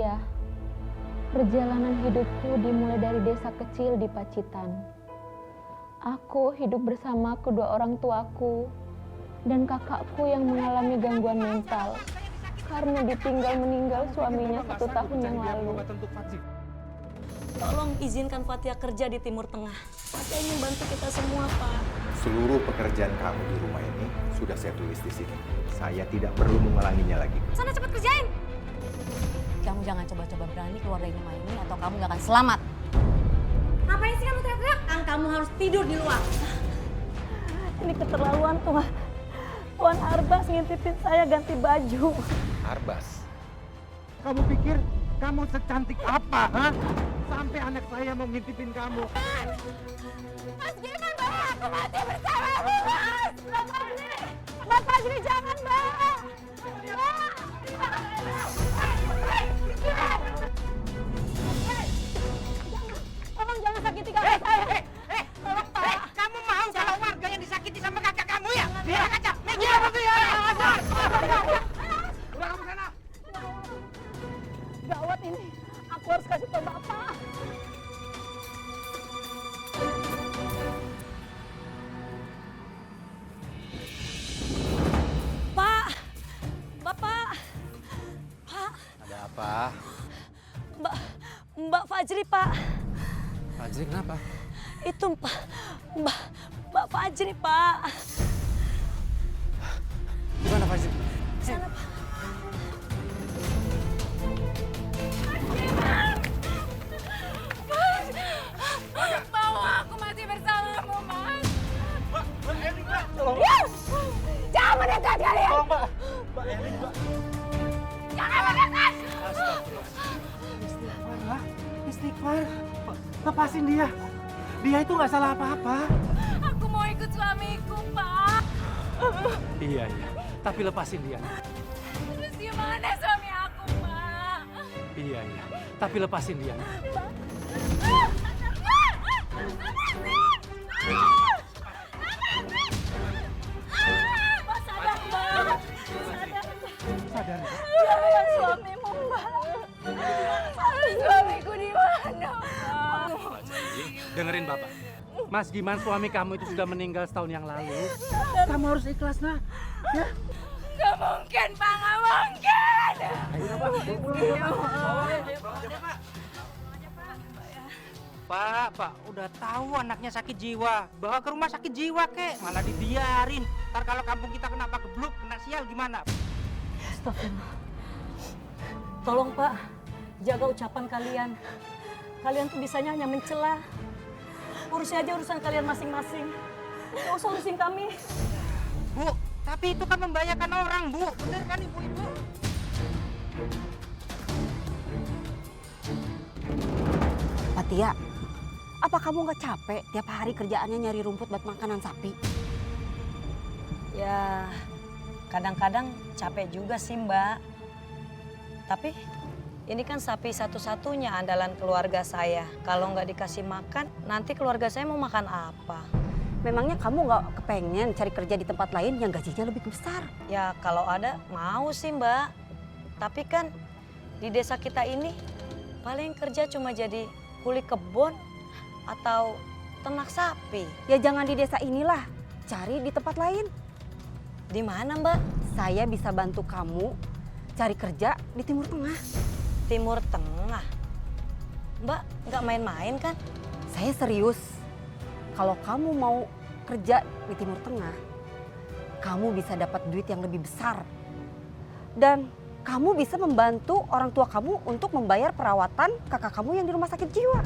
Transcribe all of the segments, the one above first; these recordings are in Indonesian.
Iya, perjalanan hidupku dimulai dari desa kecil di Pacitan. Aku hidup bersama kedua orang tuaku dan kakakku yang mengalami gangguan mental karena ditinggal meninggal suaminya 1 tahun yang lalu. Tolong izinkan Fatia kerja di Timur Tengah. Fatia ingin bantu kita semua, Pak. Seluruh pekerjaan kamu di rumah ini sudah saya tulis di sini. Saya tidak perlu mengulanginya lagi. Sana cepat kerjain. Kamu jangan coba-coba berani keluar dari rumah ini atau kamu gak akan selamat. Ngapain sih kamu teriak-teriak? Kamu harus tidur di luar. Ini keterlaluan, Tuan. Tuan Arbas ngintipin saya ganti baju. Arbas, Kamu pikir kamu secantik apa, ha? Sampai anak saya mau ngintipin kamu. Mas, gimana Mbak? Aku mati bersamamu, Mas! Mbak Fajri, jangan, Mbak! Tolong jangan sakiti kakak saya. Tolong, Pak. Kamu mau kalau warga yang disakiti sama kakak kamu ya? Biar kaca. Meja apa tuh ya? Udah kamu sana. Gawat ini. Aku harus kasih tahu Bapak. Pak! Bapak! Pak! Ada apa? Mbak Fajri, Pak. Fajri kenapa? Itu Mbak Fajri, Pak. Gimana Fajri? Sana, Pak. Mau aku mati bersamamu, Mas. Mbak Eli, Mbak. Tolong. Yes! Jangan mendekat kalian! Tolong, Mbak. Mbak Eli, Mbak. Jangan mendekat! Istighfar, lah. Istighfar. Lepasin dia. Dia itu nggak salah apa-apa. Aku mau ikut suamiku, Pak. Iya. Tapi lepasin dia. Terus gimana suami aku, Pak? Iya. Tapi lepasin dia. Sadar. Jangan suamimu, Mbak. Suamiku di mana, Mbak? Dengerin Bapak. Mas Giman suami kamu itu sudah meninggal setahun yang lalu. Kamu harus ikhlas, nah. Ya. Gak mungkin, Pak. Gak mungkin. Pak, udah tahu anaknya sakit jiwa. Bawa ke rumah sakit jiwa, kek. Malah dibiarin. Ntar kalau kampung kita kenapa gebluk, kena sial gimana? Astagfirullah. Tolong, Pak. Jaga ucapan kalian. Kalian tuh bisanya hanya mencela. Urusin aja urusan kalian masing-masing. Gak usah urusin kami. Bu, tapi itu kan membahayakan orang, Bu. Bener kan Ibu itu? Fatia, apa kamu nggak capek tiap hari kerjaannya nyari rumput buat makanan sapi? Ya, kadang-kadang capek juga sih, Mbak. Tapi ini kan sapi satu-satunya andalan keluarga saya. Kalau nggak dikasih makan, nanti keluarga saya mau makan apa? Memangnya kamu nggak kepengen cari kerja di tempat lain yang gajinya lebih besar? Ya kalau ada mau sih, Mbak. Tapi kan di desa kita ini paling kerja cuma jadi kuli kebun atau ternak sapi. Ya jangan di desa inilah, cari di tempat lain. Di mana, Mbak? Saya bisa bantu kamu cari kerja di Timur Tengah. Timur Tengah. Mbak nggak main-main kan? Saya serius. Kalau kamu mau kerja di Timur Tengah, kamu bisa dapat duit yang lebih besar. Dan kamu bisa membantu orang tua kamu untuk membayar perawatan kakak kamu yang di rumah sakit jiwa.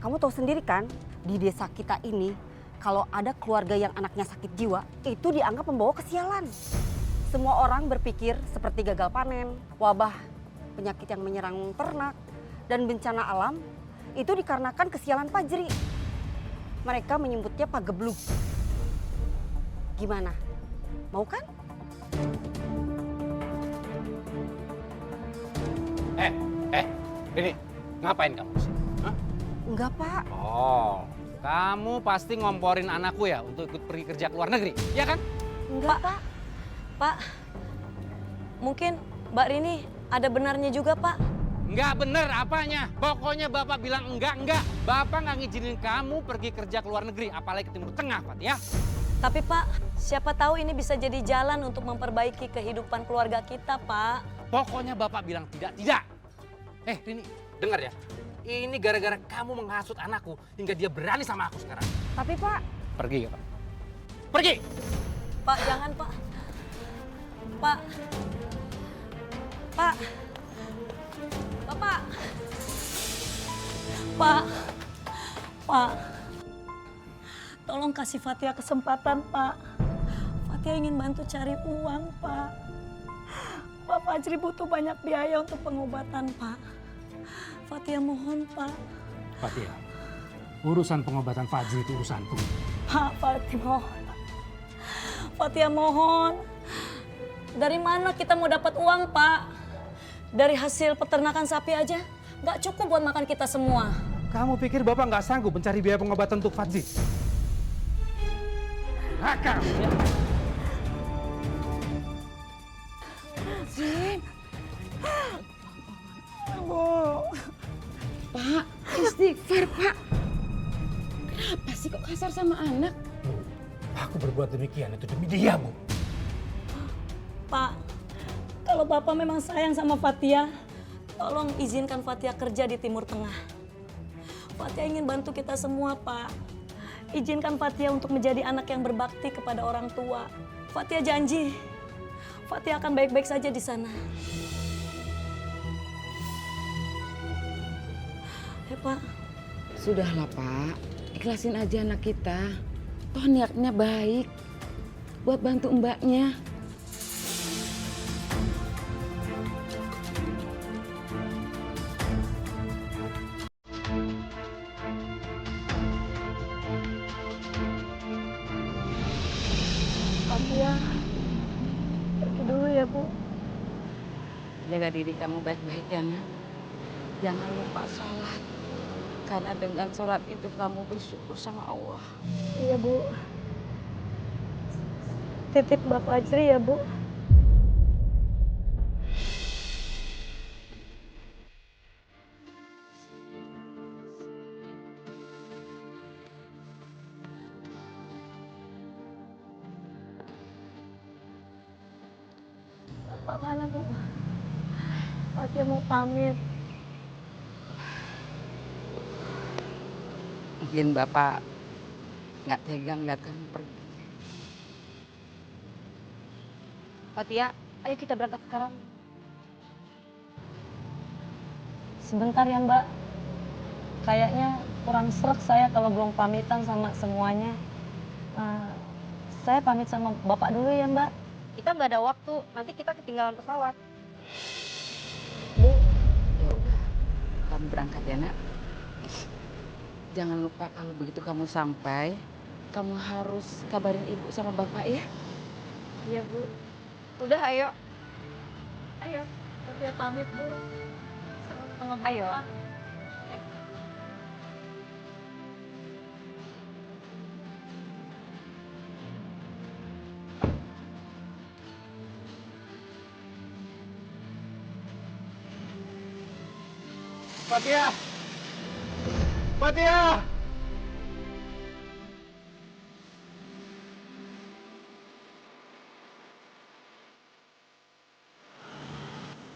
Kamu tahu sendiri kan, di desa kita ini, kalau ada keluarga yang anaknya sakit jiwa, itu dianggap membawa kesialan. Semua orang berpikir seperti gagal panen, wabah, penyakit yang menyerang ternak, dan bencana alam itu dikarenakan kesialan Fajri. Mereka menyebutnya pagebluk. Gimana? Mau kan? Ini ngapain kamu sih? Hah? Enggak, Pak. Oh, kamu pasti ngomporin anakku ya untuk ikut pergi kerja ke luar negeri, ya kan? Enggak, Pak. Pak, mungkin Mbak Rini ada benarnya juga, Pak. Nggak bener apanya. Pokoknya Bapak bilang enggak. Bapak nggak ngizinin kamu pergi kerja ke luar negeri, apalagi ke Timur Tengah, Fatia. Tapi Pak, siapa tahu ini bisa jadi jalan untuk memperbaiki kehidupan keluarga kita, Pak. Pokoknya Bapak bilang tidak. Rini, dengar ya. Ini gara-gara kamu menghasut anakku hingga dia berani sama aku sekarang. Tapi Pak, Pergi, Pak. Pergi! Pak, jangan, Pak. Pak. Pak. Bapak. Pak. Tolong kasih Fatia kesempatan, Pak. Fatia ingin bantu cari uang, Pak. Pak Fajri butuh banyak biaya untuk pengobatan, Pak. Fatia mohon, Pak. Fatia, urusan pengobatan Fajri itu urusanku. Pak, Fatia mohon. Dari mana kita mau dapat uang, Pak? Dari hasil peternakan sapi aja nggak cukup buat makan kita semua. Kamu pikir Bapak nggak sanggup mencari biaya pengobatan untuk Fajri? Nakal! Pak, istighfar, Pak. Kenapa sih kok kasar sama anak? Aku berbuat demikian itu demi dia, Bu. Pak, kalau Bapak memang sayang sama Fatia, tolong izinkan Fatia kerja di Timur Tengah. Fatia ingin bantu kita semua, Pak. Izinkan Fatia untuk menjadi anak yang berbakti kepada orang tua. Fatia janji, Fatia akan baik-baik saja di sana. Ya, Pak. Sudahlah, Pak. Ikhlasin aja anak kita. Toh niatnya baik. Buat bantu mbaknya. Fatia, pergi dulu ya, Bu. Jaga diri kamu baik-baik ya, nak. Jangan lupa sholat. Karena dengan sholat itu kamu bersyukur sama Allah. Iya, Bu. Titip Bapak Fajri ya, Bu. Bapak mana, Bu? Fatia mau pamit. Mungkin Bapak nggak tegang lihat kamu pergi. Fatia, ayo kita berangkat sekarang. Sebentar ya, Mbak. Kayaknya kurang sreg saya kalau belum pamitan sama semuanya. Saya pamit sama Bapak dulu ya, Mbak. kita nggak ada waktu. Nanti kita ketinggalan pesawat. Ya udah, kamu berangkat ya, nak. Jangan lupa kalau begitu kamu sampai, kamu harus kabarin ibu sama bapak ya. Iya, Bu. Udah, ayo. Ayo, Fatia pamit, Bu. Sama Bapak. Ayo. Fatia! Fatia!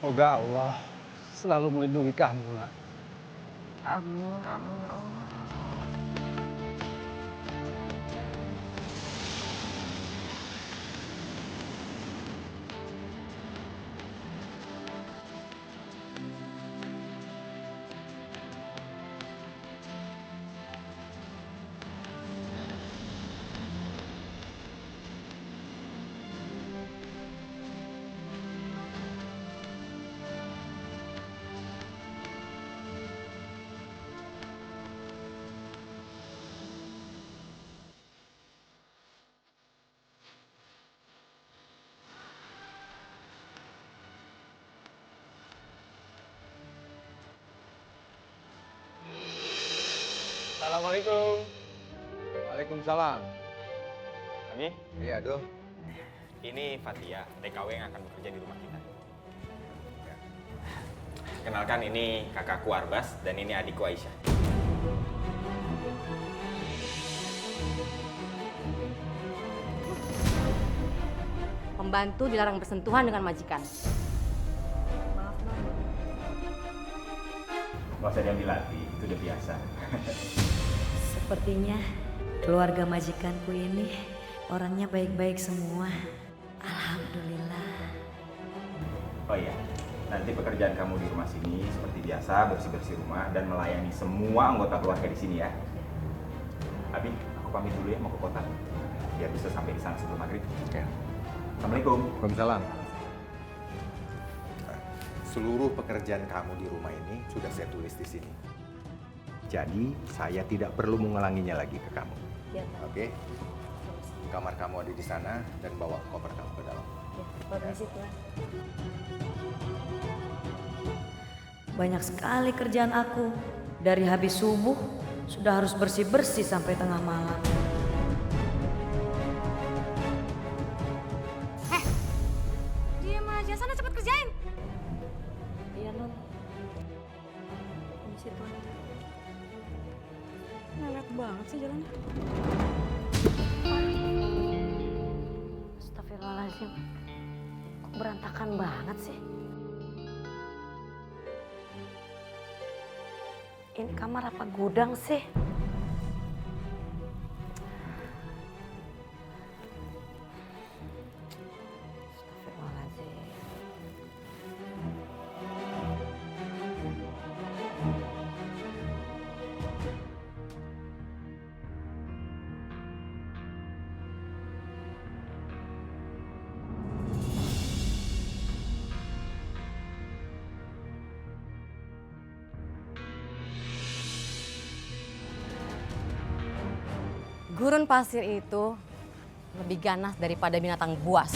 Semoga Allah selalu melindungi kamu, nak. Amin, amin ya Allah. Assalamualaikum. Waalaikumsalam. Ami? Iya, Dul. Ini Fatia, TKW yang akan bekerja di rumah kita. Ya. Kenalkan, ini kakakku Arbas dan ini adikku Aisyah. Pembantu dilarang bersentuhan dengan majikan. Nggak usah diambil hati, itu udah biasa. Sepertinya keluarga majikanku ini orangnya baik-baik semua. Alhamdulillah. Oh iya, nanti pekerjaan kamu di rumah sini seperti biasa, bersih-bersih rumah dan melayani semua anggota keluarga di sini ya. Abi, aku pamit dulu ya, mau ke kota. Biar bisa sampai di sana sebelum maghrib. Ya. Assalamualaikum. Waalaikumsalam. Seluruh pekerjaan kamu di rumah ini sudah saya tulis di sini. Jadi, saya tidak perlu mengulanginya lagi ke kamu. Ya, Pak. Oke? Kamar kamu ada di sana dan bawa koper kamu ke dalam. Ya, permisi Tuan. Banyak sekali kerjaan aku. Dari habis subuh sudah harus bersih-bersih sampai tengah malam. Diam aja, sana cepet kerjain. Iya, Non. Permisi Tuan. Mewek banget sih jalannya. Astagfirullahaladzim. Kok berantakan banget sih? Ini kamar apa gudang sih? Astagfirullahaladzim. Gurun pasir itu lebih ganas daripada binatang buas.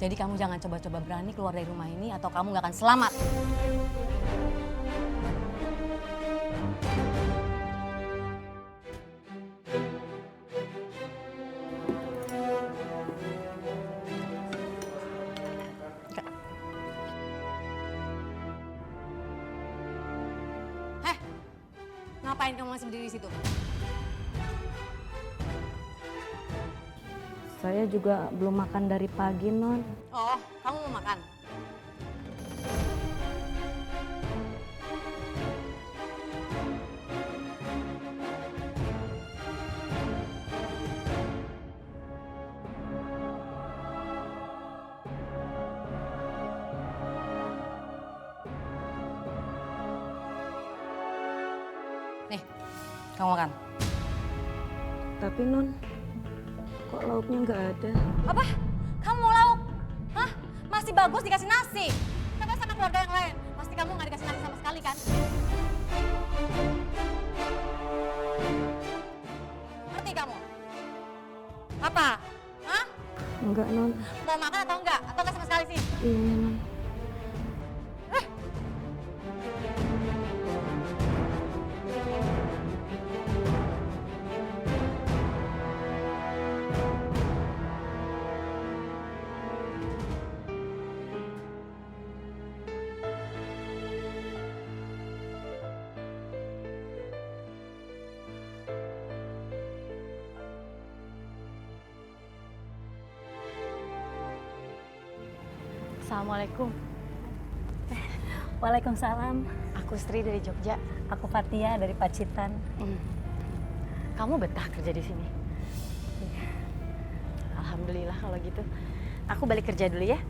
Jadi kamu jangan coba-coba berani keluar dari rumah ini atau kamu gak akan selamat. Heh, ngapain kamu masih berdiri di situ? Saya juga belum makan dari pagi, Non. Oh, kamu mau makan? Nih, kamu makan. Tapi, Non, kok lauknya nggak ada? Apa? Kamu mau lauk? Hah? Masih bagus dikasih nasi. Coba sama keluarga yang lain. Pasti kamu nggak dikasih nasi sama sekali kan? Ngerti kamu? Apa? Hah? Enggak, Non. Mau makan atau enggak? Atau enggak sama sekali sih? Iya, Non. Assalamualaikum. Waalaikumsalam. Aku Sri dari Jogja. Aku Fatia dari Pacitan. Kamu betah kerja di sini? Alhamdulillah kalau gitu. Aku balik kerja dulu ya.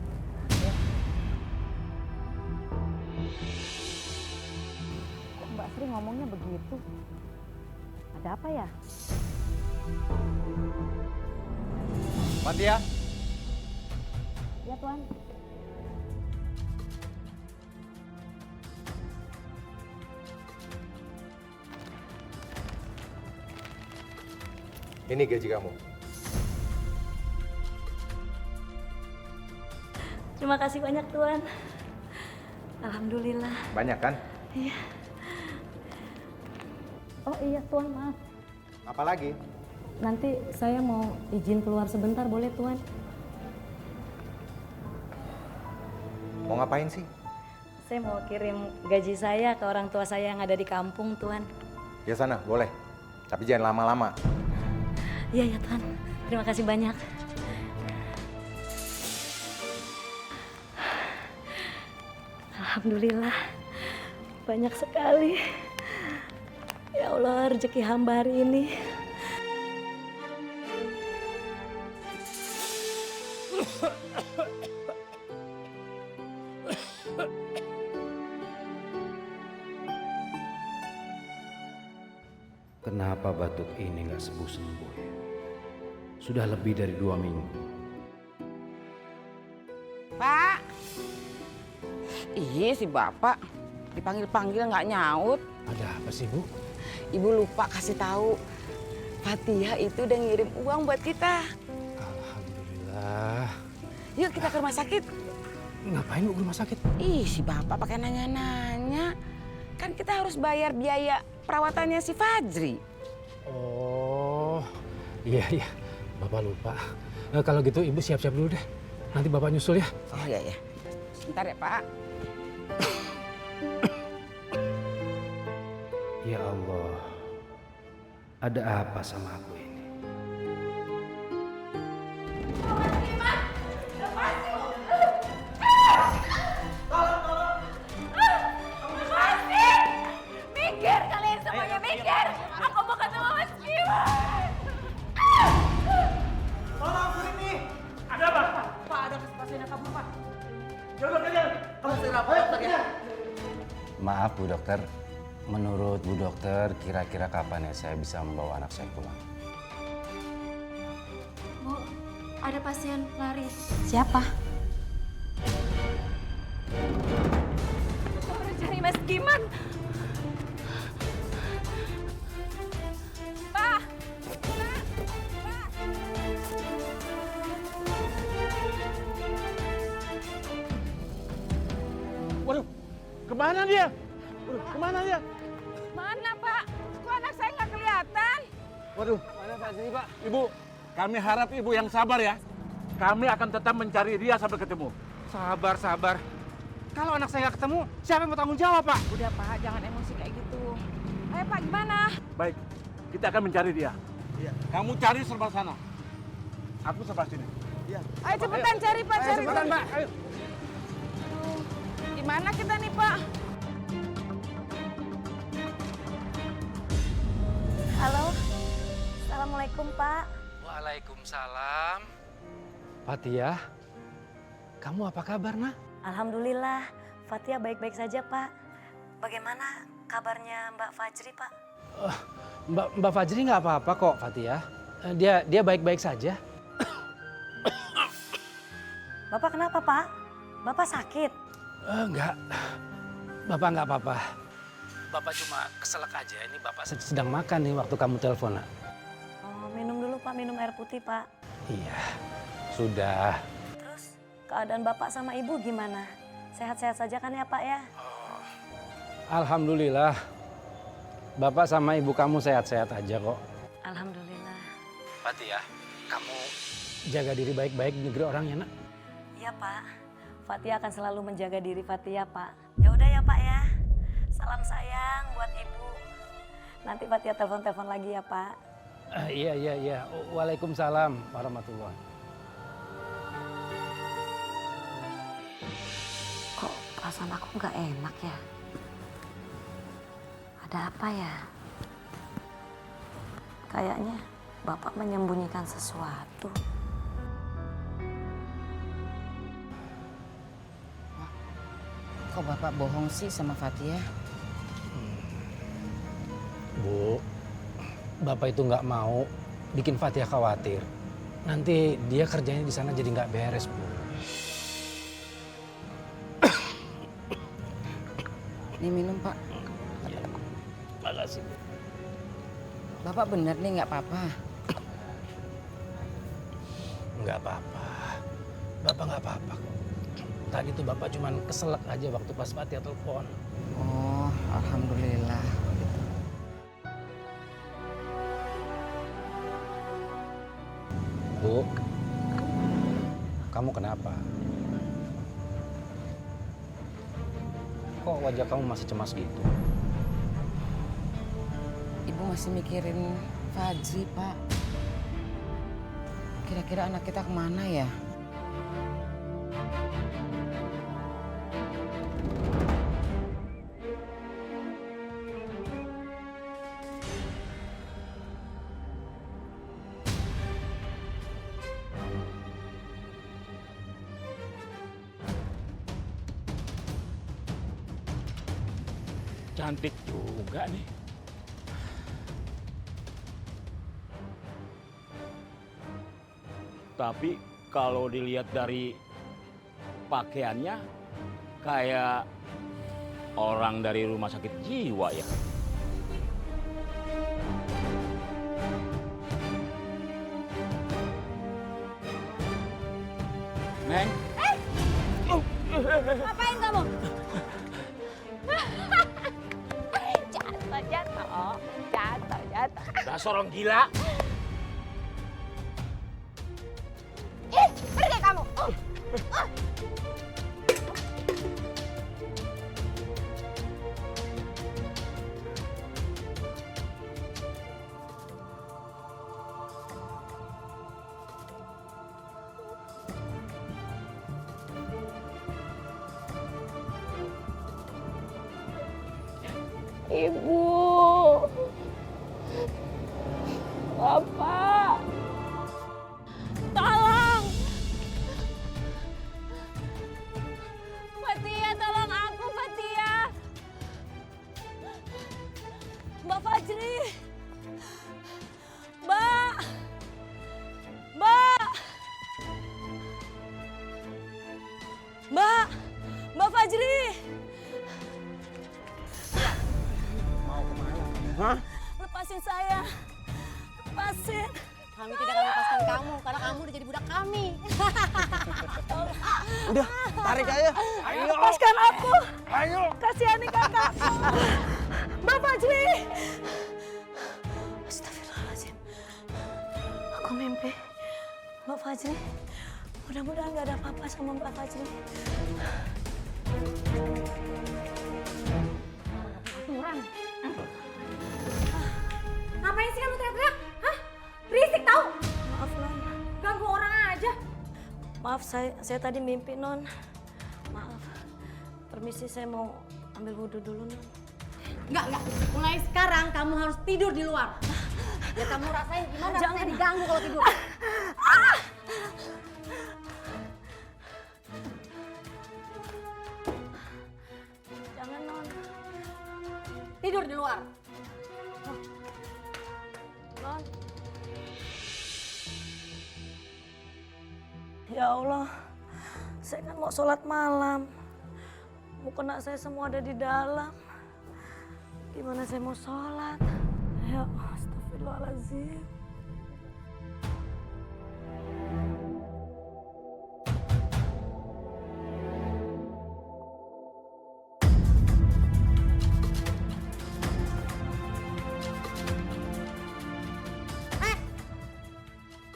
Kok Mbak Sri ngomongnya begitu? Ada apa ya? Fatia, Ya Tuan. Ini gaji kamu. Terima kasih banyak Tuan. Alhamdulillah. Banyak kan? Iya. Oh iya Tuan, maaf. Apalagi? Nanti saya mau izin keluar sebentar, boleh Tuan? Mau ngapain sih? saya mau kirim gaji saya ke orang tua saya yang ada di kampung, Tuan. Ya sana, boleh. Tapi jangan lama-lama. Iya ya, Tuan. Terima kasih banyak. Alhamdulillah, banyak sekali. Ya Allah, rezeki hamba hari ini. Kenapa batuk ini nggak sembuh-sembuh ya? Sudah lebih dari 2 minggu. Pak. Iya si bapak dipanggil-panggil nggak nyaut. Ada apa sih, Bu? Ibu lupa kasih tahu. Fatia itu udah ngirim uang buat kita. Alhamdulillah. Yuk kita ke rumah sakit. Ngapain Bu ke rumah sakit? Ih si bapak pakai nanya-nanya. Kan kita harus bayar biaya perawatannya si Fajri. Oh, iya. Bapak lupa. Kalau gitu Ibu siap-siap dulu deh. Nanti Bapak nyusul ya. Oh iya. Sebentar ya Pak. Ya Allah, ada apa sama aku ini? Mikir kalian semuanya, mikir. Aku mau ketemu Mas Giman. Tolong aku ini. Ada apa? Pak, ada pasiennya kabur, Pak. Coba kalian. Kalau segera Pak ya. Maaf Bu Dokter, menurut Bu Dokter kira-kira kapan ya saya bisa membawa anak saya pulang? Bu, ada pasien lari. Siapa? Aku harus cari Mas Giman. Pak! Waduh, kemana dia? Kemana dia? Mana, Pak? Kok anak saya nggak kelihatan? Waduh, mana Pak Sini, Pak? Ibu, kami harap Ibu yang sabar ya. Kami akan tetap mencari dia sampai ketemu. Sabar. Kalau anak saya nggak ketemu, siapa yang mau tanggung jawab, Pak? Udah Pak, jangan emosi kayak gitu. Ayo, Pak, gimana? Baik, kita akan mencari dia. Iya. Kamu cari sebelah sana. Aku sebelah sini. Iya. Ayo cepetan cari, Pak. Cari, Cepetan, Pak. Ayo. Gimana kita nih, Pak? Halo. Assalamualaikum, Pak. Waalaikumsalam. Fatia, kamu apa kabar, Nak? Alhamdulillah, Fatia baik-baik saja, Pak. Bagaimana kabarnya Mbak Fajri, Pak? Mbak Fajri nggak apa-apa kok, Fatia. Dia baik-baik saja. Bapak kenapa, Pak? Bapak sakit? Enggak, Bapak nggak apa-apa. Bapak cuma keselak aja. Ini Bapak sedang makan nih waktu kamu telepon, Nak. Oh, minum dulu, Pak. Minum air putih, Pak. Iya, sudah. Terus keadaan Bapak sama Ibu gimana? Sehat-sehat saja kan ya, Pak ya? Alhamdulillah. Bapak sama ibu kamu sehat-sehat aja kok. Alhamdulillah. Fatia, kamu jaga diri baik-baik di negeri orang ya, Nak? Iya, Pak. Fatia akan selalu menjaga diri Fatia, Pak. Ya udah ya, Pak ya. Salam sayang buat Ibu. Nanti Fatia telepon-telepon lagi ya, Pak. Iya. Waalaikumsalam warahmatullahi. Kok perasaan aku nggak enak ya? Ada apa ya? Kayaknya Bapak menyembunyikan sesuatu. Kok Bapak bohong sih sama Fatia? Bu, Bapak itu nggak mau bikin Fatia khawatir. Nanti dia kerjanya di sana jadi nggak beres, Bu. Nih minum Pak. Makasih, Bu. Bapak bener nih nggak apa-apa. Nggak apa-apa. Bapak nggak apa-apa kok. Tadi tuh Bapak cuman keselak aja waktu pas Fatia telepon. Oh, alhamdulillah. Bu, kamu kenapa? Kok wajah kamu masih cemas gitu? Ibu masih mikirin Fajri, Pak. Kira-kira anak kita kemana ya? Cantik juga nih. Tapi kalau dilihat dari pakaiannya kayak orang dari rumah sakit jiwa ya. Neng. Ngapain kamu? Jatuh. Dasar orang gila. Pergi kamu. Ibu, Bapak, tolong. Fatia, tolong aku, Fatia. Mbak Fajri. Mbak. Mbak. Mbak. Mbak Fajri. Hah? Lepasin saya. Lepasin. Kami tidak akan lepaskan kamu karena kamu udah jadi budak kami. Udah, tarik aja. Ayo. Lepaskan aku. Ayo. Kasihani kakakku. Mbak Fajri. Astagfirullahaladzim. Aku mimpi. Mbak Fajri. Mudah-mudahan gak ada apa-apa sama Mbak Fajri. Aturan. Ngapain sih kamu teriak-teriak? Hah? Berisik tau? Maaf, Non. Ganggu orang aja. Maaf, saya tadi mimpi, Non. Maaf. Permisi, saya mau ambil wudhu dulu, Non. Enggak. Mulai sekarang kamu harus tidur di luar. Ya kamu rasain gimana rasanya diganggu kalau tidur. Jangan, Non. Tidur di luar. Non. Ya Allah, saya kan mau sholat malam. Mukena saya semua ada di dalam. Gimana saya mau sholat? Ya, astagfirullahaladzim.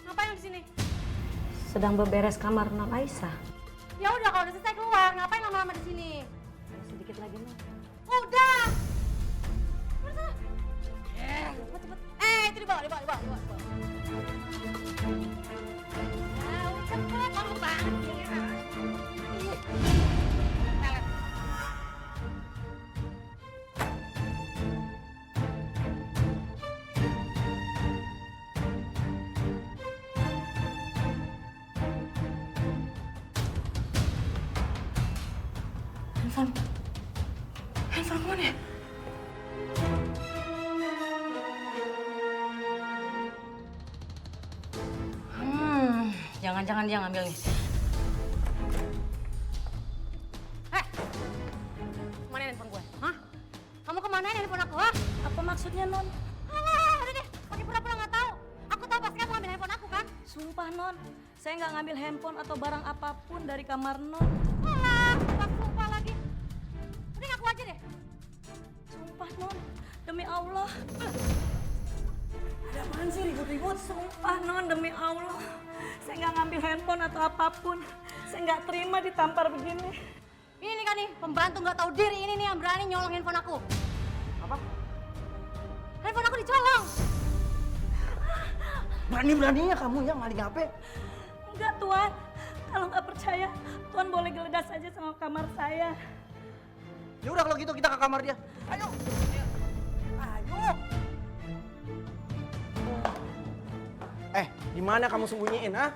Ngapain di sini? Sedang beberes kamar Non Aisyah. Ya udah kalau udah selesai keluar, ngapain lama-lama di sini? Sedikit lagi, Non. Udah. Cepet. Itu dibawa. Udah cepet, kamu banget sih. Handphone kemana ya? Jangan dia ngambil nih. Mana handphone gue? Hah? Kamu kemana handphone aku? Hah? Apa maksudnya, Non? Udah deh, pakai pura-pura nggak tahu. Aku tahu pasti kamu ngambil handphone aku kan? Sumpah, Non. Saya nggak ngambil handphone atau barang apapun dari kamar Non. Sumpah lagi. Udah ngaku aja deh. Sumpah, Non. Demi Allah. Ada apaan sih ribut-ribut? Sumpah, Non. Demi Allah. Saya nggak ngambil handphone atau apapun. Saya nggak terima ditampar begini. Ini nih nih pembantu nggak tahu diri ini nih yang berani nyolong handphone aku? Apa? Handphone aku dicolong. Berani-beraninya kamu ya maling HP? Enggak, Tuan. Kalau nggak percaya, Tuan boleh geledah saja sama kamar saya. Ya udah kalau gitu kita ke kamar dia. Ayo. Ayo. Di mana kamu sembunyiin, ha?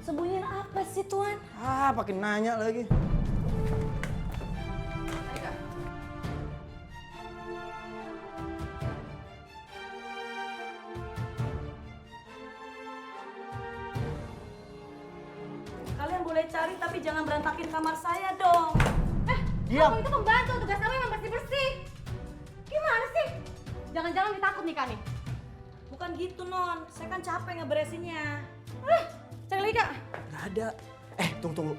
Sembunyiin apa sih, Tuan? Pakai nanya lagi. Kalian boleh cari tapi jangan berantakin kamar saya dong. Diam. Kamu itu pembantu, tugas kamu memang bersih-bersih. Gimana sih? Jangan-jangan ditakut nih nih. Bukan gitu, Non. Saya kan capek ngeberesinnya. Cari lagi, Kak. Gak ada. Tunggu.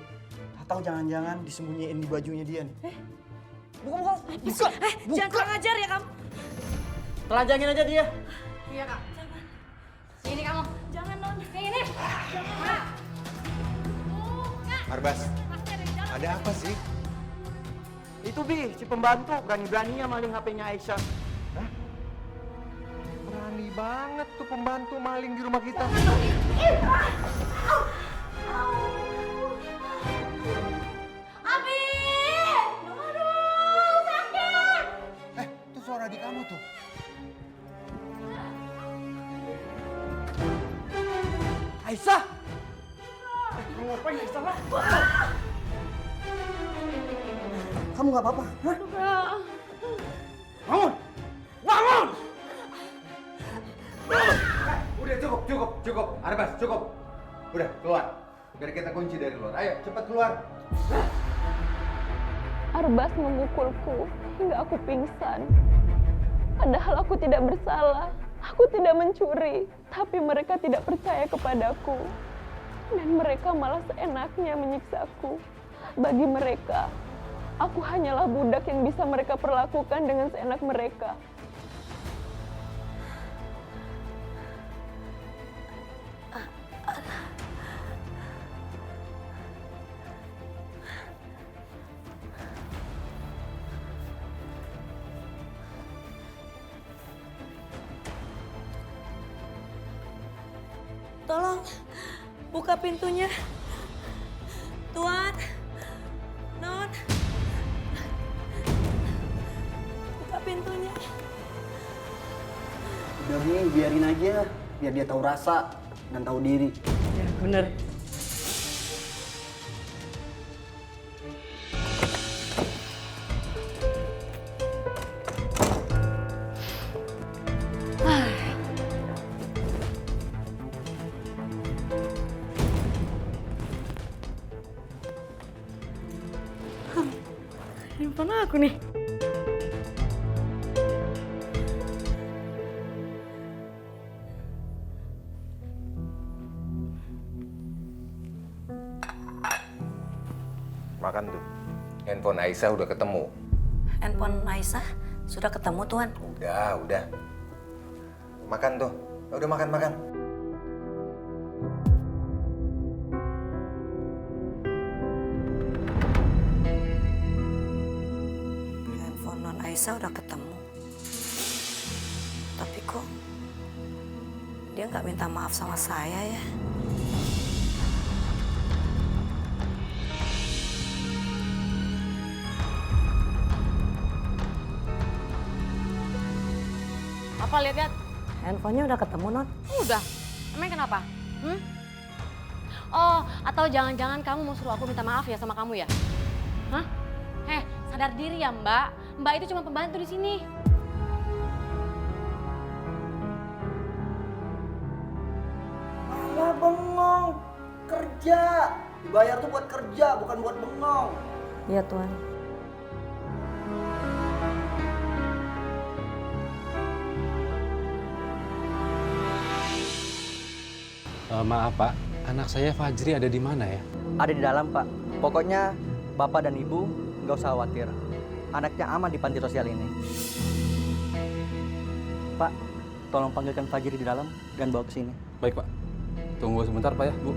Atau jangan-jangan disembunyiin di bajunya dia nih. Buka. Jangan kurang ajar ya kamu. Telanjangin aja dia. Iya, Kak. Sini kamu. Jangan, Non. Sini. Jangan, Kak. Arbas, ada apa sih? Itu Bi, si pembantu berani-beraninya maling HP-nya Aisyah. Berani banget tuh pembantu maling di rumah kita. Abi! Aduh, sakit! Itu suara adik kamu tuh. Aisyah! Kamu ngapain Aisyah? Kamu nggak apa-apa? Hah? Bangun! Bangun! Udah cukup. Arbas, cukup. Udah, keluar. Biar kita kunci dari luar. Ayo, cepat keluar. Arbas memukulku hingga aku pingsan. Padahal aku tidak bersalah. Aku tidak mencuri, tapi mereka tidak percaya kepadaku. Dan mereka malah seenaknya menyiksaku. Bagi mereka, aku hanyalah budak yang bisa mereka perlakukan dengan seenak mereka. Tolong, buka pintunya. Tuan, Non. Buka pintunya. Udah Bi, biarin aja. Biar dia tahu rasa dan tahu diri. Ya, bener. Handphone aku nih. Makan tuh. Handphone Aisyah udah ketemu. Handphone Aisyah sudah ketemu, Tuan. Udah. Makan tuh. Udah makan. Handphone Non Aisyah udah ketemu. Tapi kok dia nggak minta maaf sama saya ya? Apa lihat-lihat? Handphonenya udah ketemu, Non. Udah. Emang kenapa? Oh, atau jangan-jangan kamu mau suruh aku minta maaf ya sama kamu ya? Hah? Sadar diri ya, Mbak. Mbak itu cuma pembantu di sini. Malah bengong. Kerja. Dibayar tuh buat kerja, bukan buat bengong. Iya, Tuan. Maaf Pak, anak saya Fajri ada di mana ya? Ada di dalam, Pak. Pokoknya Bapak dan Ibu nggak usah khawatir. Anaknya aman di panti sosial ini. Pak, tolong panggilkan Fajri di dalam dan bawa ke sini. Baik Pak, tunggu sebentar Pak ya, Bu.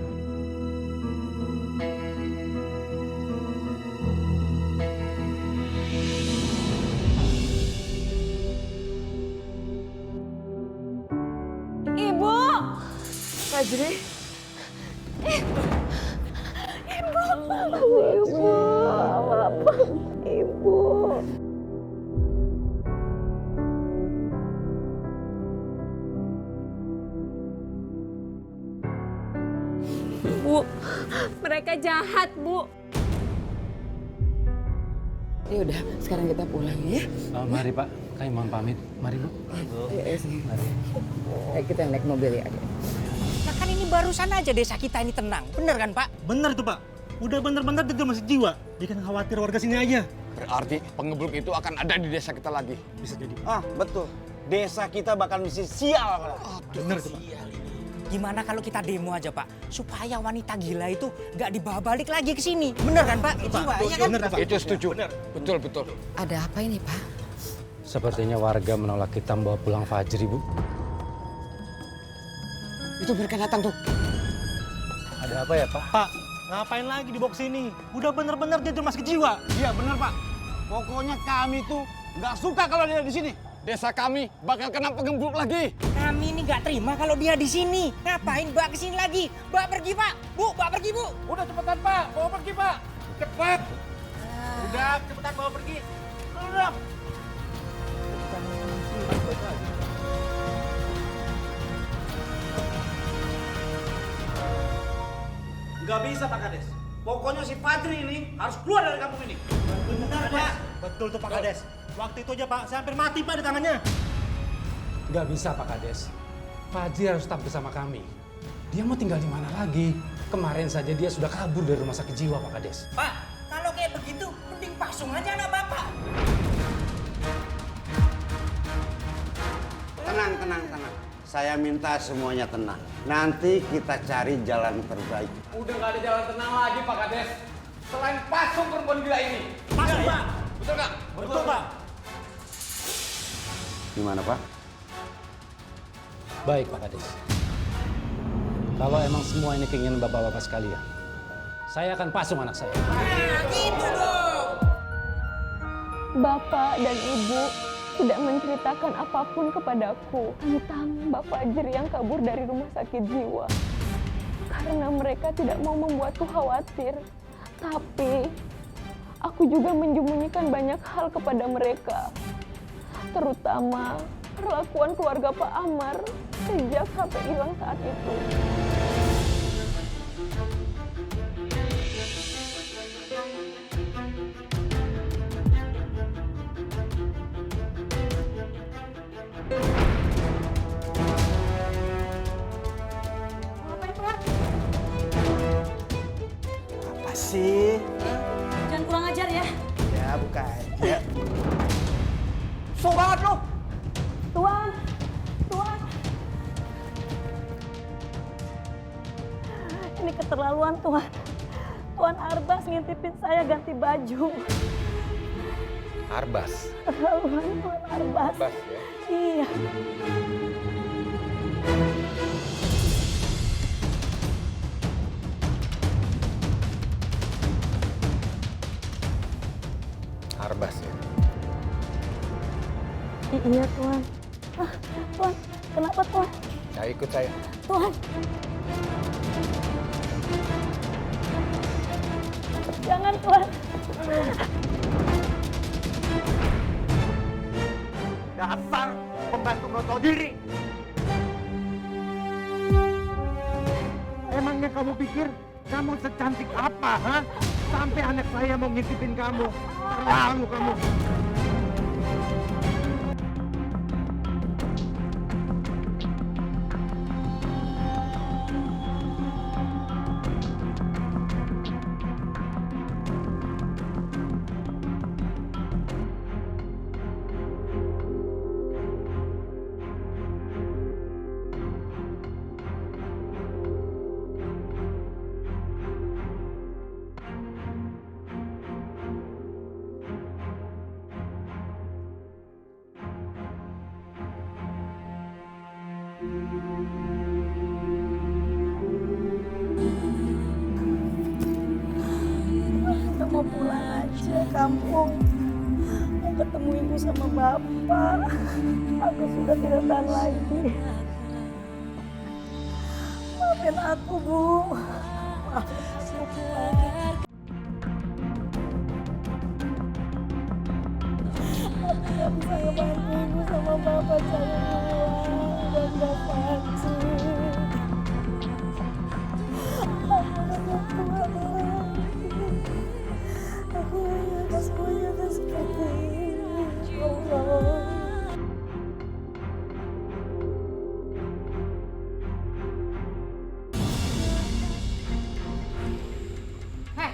Fajri. Ibu. Bu, mereka jahat, Bu. Ya udah, sekarang kita pulang ya. Mari Pak, kami mohon pamit. Mari Bu. Mari. Kita naik mobil ya. Nah kan ini barusan aja desa kita ini tenang. Bener kan Pak? Bener tuh Pak. Udah bener-bener dia masih jiwa. Dia kan khawatir warga sini aja. Berarti pengebluk itu akan ada di desa kita lagi. Bisa jadi. Betul. Desa kita bakal mesti sial. Bener tuh Pak. Gimana kalau kita demo aja Pak? Supaya wanita gila itu nggak dibawa balik lagi ke sini. Bener kan Pak? Jiwa, ya kan? Itu setuju. Betul, betul. Ada apa ini Pak? Sepertinya warga menolak kita membawa pulang Fajri, Bu. Itu mereka datang tuh. Ada apa ya, Pak? Pak, ngapain lagi dibawa ke sini? Udah bener-bener dia masih jiwa. Iya benar Pak. Pokoknya kami tuh nggak suka kalau dia di sini. Desa kami bakal kena pengembluk lagi. Kami ini nggak terima kalau dia di sini. Ngapain bawa ke sini lagi? Bawa pergi Pak. Bu, bawa pergi Bu. Udah cepetan Pak, bawa pergi Pak. Cepet. Udah cepetan bawa pergi. Udah. Nggak bisa Pak Kades. Pokoknya si Fajri ini harus keluar dari kampung ini. Benar Pak. Betul tuh Pak Kades. Waktu itu aja Pak, saya hampir mati Pak di tangannya. Nggak bisa, Pak Kades. Fajri harus tetap bersama kami. Dia mau tinggal di mana lagi? Kemarin saja dia sudah kabur dari rumah sakit jiwa, Pak Kades. Pak, kalau kayak begitu, mending pasung aja anak Bapak. Tenang. Saya minta semuanya tenang. Nanti kita cari jalan terbaik. Udah nggak ada jalan tenang lagi Pak Kades. Selain pasung perempuan gila ini. Pasung Pak. Betul nggak? Betul Pak. Gimana Pak? Baik, Pak Kades. Kalau emang semua ini keinginan bapak-bapak sekalian, saya akan pasung anak saya. Gitu dong. Bapak dan Ibu tidak menceritakan apapun kepadaku tentang Bapak Fajri yang kabur dari rumah sakit jiwa. Karena mereka tidak mau membuatku khawatir. Tapi aku juga menyembunyikan banyak hal kepada mereka. Terutama perlakuan keluarga Pak Amar sejak HP hilang saat itu. Apa sih? Jangan kurang ajar ya. Ya buka aja. So banget lo. Tuan. Ini keterlaluan Tuan. Tuan Arbas ngintipin saya ganti baju. Arbas. Keterlaluan Tuan Arbas. Arbas ya? Iya. Arbas ya? Iya Tuan. Tuan, kenapa Tuan? Ya ikut saya. Tuan. Jangan Tuan. Dasar pembantu nggak tahu diri. Emangnya kamu pikir kamu secantik apa, ha? Sampai anak saya mau ngintipin kamu. Terlalu kamu. Kita mau pulang aja kampung. Mau ketemu ibu sama bapak. Aku sudah tidak tahan lagi. maafin aku, Bu. Maafin aku. Aku gak bisa ngebantu Ibu sama Bapak cari uang dan Bapak aku menyangka semuanya akan seperti ini, Allah. Hei,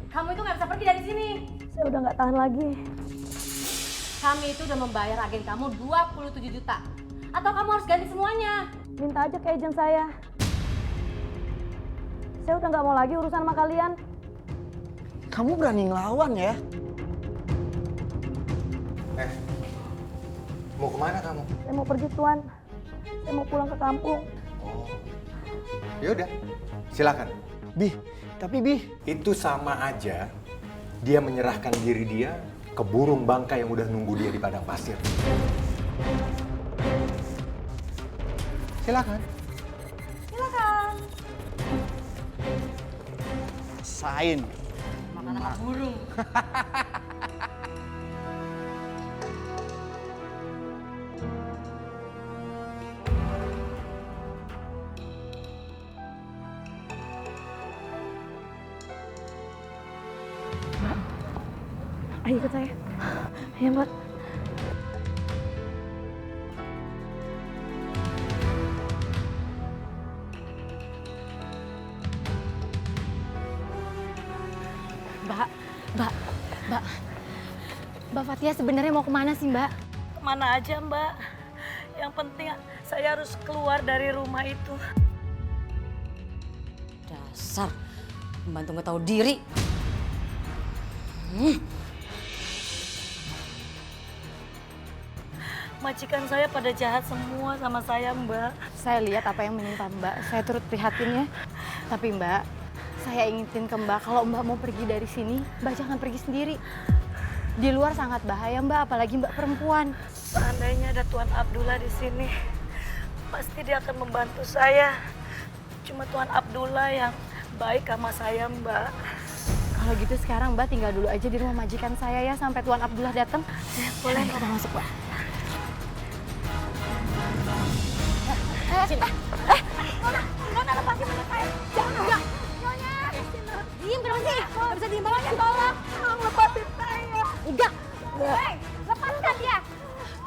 kamu itu nggak bisa pergi dari sini. Saya udah nggak tahan lagi. Kami itu udah membayar agen kamu 27 juta. Atau kamu harus ganti semuanya. Minta aja ke agent saya. Saya udah nggak mau lagi urusan sama kalian. Kamu berani ngelawan ya? Mau kemana kamu? Saya mau pergi, Tuan. Saya mau pulang ke kampung. Ya udah, silakan. Tapi itu sama aja dia menyerahkan diri dia ke burung bangka yang udah nunggu dia di padang pasir. Silakan. Silakan. Sain. Makan anak burung. Ayo ikut saya. Ayo, Mbak. Mbak Fatia sebenarnya mau kemana sih, Mbak? Kemana aja, Mbak. Yang penting saya harus keluar dari rumah itu. Dasar pembantu nggak tahu diri. Majikan saya pada jahat semua sama saya, Mbak. Saya lihat apa yang menimpa Mbak. Saya turut prihatin ya. Tapi Mbak, saya ingetin ke Mbak kalau Mbak mau pergi dari sini, Mbak jangan pergi sendiri. Di luar sangat bahaya Mbak, apalagi Mbak perempuan. Seandainya ada Tuan Abdullah di sini, pasti dia akan membantu saya. Cuma Tuan Abdullah yang baik sama saya, Mbak. Kalau gitu sekarang Mbak tinggal dulu aja di rumah majikan saya ya sampai Tuan Abdullah datang. Boleh. Kita masuk, Mbak. Nona lepasin tangan saya. Jangan. Enggak. Nyonya. Diem kenapa sih? Nggak bisa diem banget, tolong. Tolong lepasin saya. Enggak. Hei, lepaskan dia.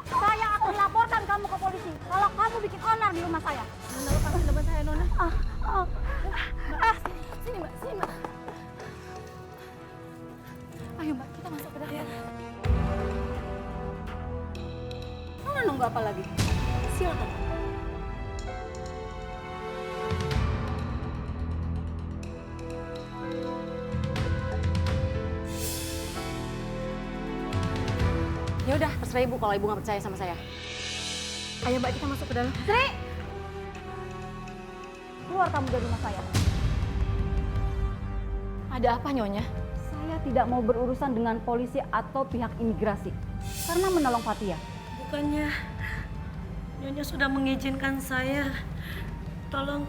Saya akan laporkan kamu ke polisi kalau kamu bikin onar di rumah saya. Nona lepasin depan saya, Nona. Sini, Mbak. Sini, Mbak. Ayo Mbak, kita masuk ke dalam. Nona nunggu apa lagi? Silakan. Ya udah, terserah Ibu kalau Ibu nggak percaya sama saya. Ayo Mbak, kita masuk ke dalam. Sri! Keluar kamu dari rumah saya. Ada apa Nyonya? Saya tidak mau berurusan dengan polisi atau pihak imigrasi karena menolong Fatia. Bukannya Nyonya sudah mengizinkan saya. Tolong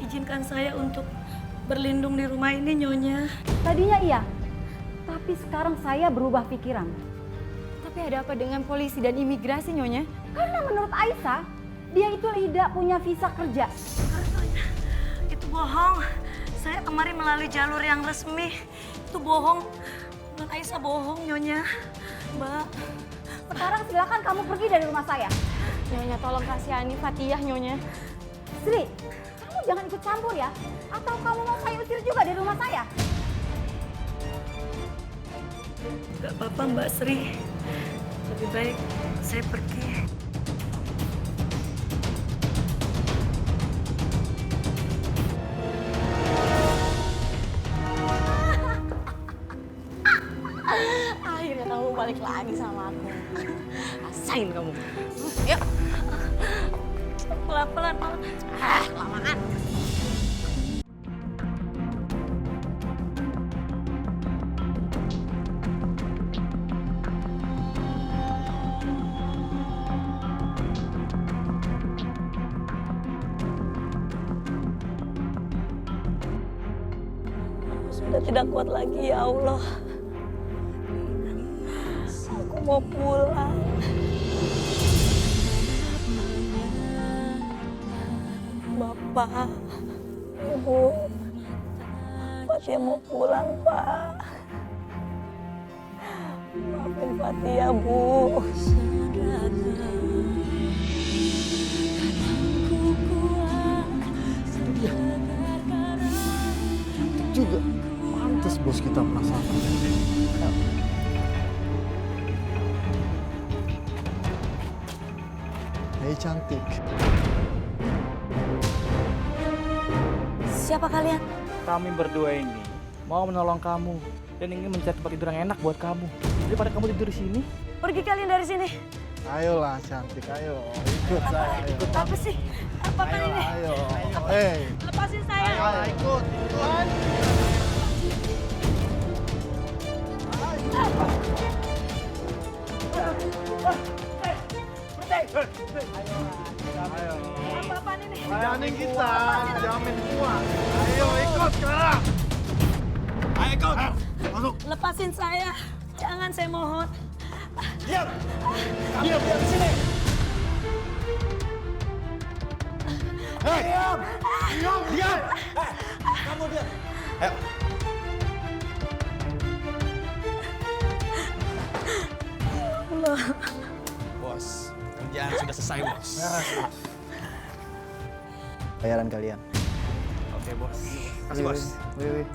izinkan saya untuk berlindung di rumah ini, Nyonya. Tadinya iya, tapi sekarang saya berubah pikiran. Tapi ada apa dengan polisi dan imigrasi Nyonya? Karena menurut Aisyah, dia itu tidak punya visa kerja. Itu bohong. Saya kemarin melalui jalur yang resmi. Itu bohong. Non Aisyah bohong, Nyonya. Mbak. Sekarang silakan kamu pergi dari rumah saya. Nyonya tolong kasihani Fatihah Nyonya. Sri, kamu jangan ikut campur ya. Atau kamu mau saya usir juga dari rumah saya? Gak apa-apa Mbak Sri. Lebih baik saya pergi. Akhirnya kamu balik lagi sama aku. Rasain kamu. Yuk. Pelan-pelan, Mama. Kelamaan. sudah tidak kuat lagi ya Allah. Aku mau pulang. Bapak, Ibu, Fatia mau pulang, Pak. Maafin Fatia, Bu. Itu juga pantas bos kita merasakan. Hei cantik. Siapa kalian? Kami berdua ini mau menolong kamu dan ingin mencari tempat tidur yang enak buat kamu. Daripada kamu tidur di sini. Pergi kalian dari sini. Ayolah cantik, ayo. Ikut saya. Ayo. Apa sih? Apa kan ini? Ayo. Hei. Lepasin saya. Ayo, ikut. Apa-apaan ini? Jamin kita, jamin semua. Ayo ikut sekarang. Ayo ikut. Masuk. Lepasin saya. Jangan, saya mohon. Diam. Diam di sini. Hei. Diam. Diam. Diam. Kamu diam. Ayo. Allah. Bos, kerjaan sudah selesai, Bos. Bayaran kalian. Oke, Bos. Kasih, Bos. Wih.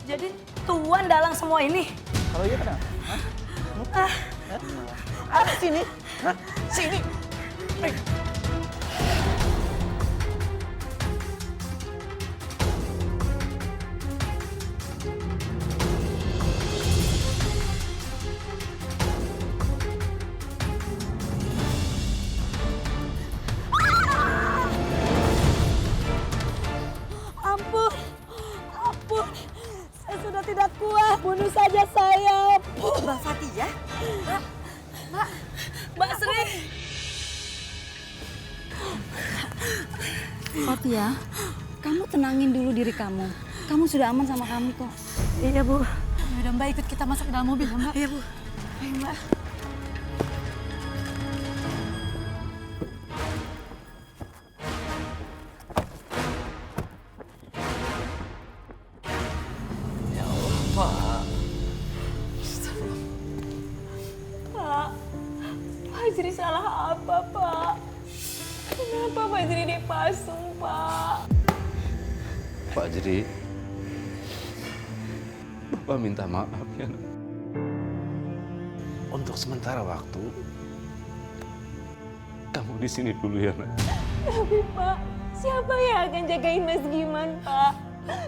Jadi Tuan dalang semua ini? Kalau iya kenapa? Sini. Sini. Ampun. Saya sudah tidak kuat. Bunuh saja saya. Mbak Fatia? Mbak Sri. Fatia, kamu tenangin dulu diri kamu. Kamu sudah aman sama kami kok. Iya, Bu. Udah Mbak ikut kita masuk ke dalam mobil ya, Mbak? Iya, Bu. Ayo, Mbak. Ya Allah, Pak. Pak, Fajri salah apa, Pak? Kenapa Fajri dipasung, Pak? Pak Jeri, Bapak minta maaf ya. Untuk sementara waktu, kamu di sini dulu ya, Nak. Tapi Pak, siapa yang akan jagain Mas Giman, Pak?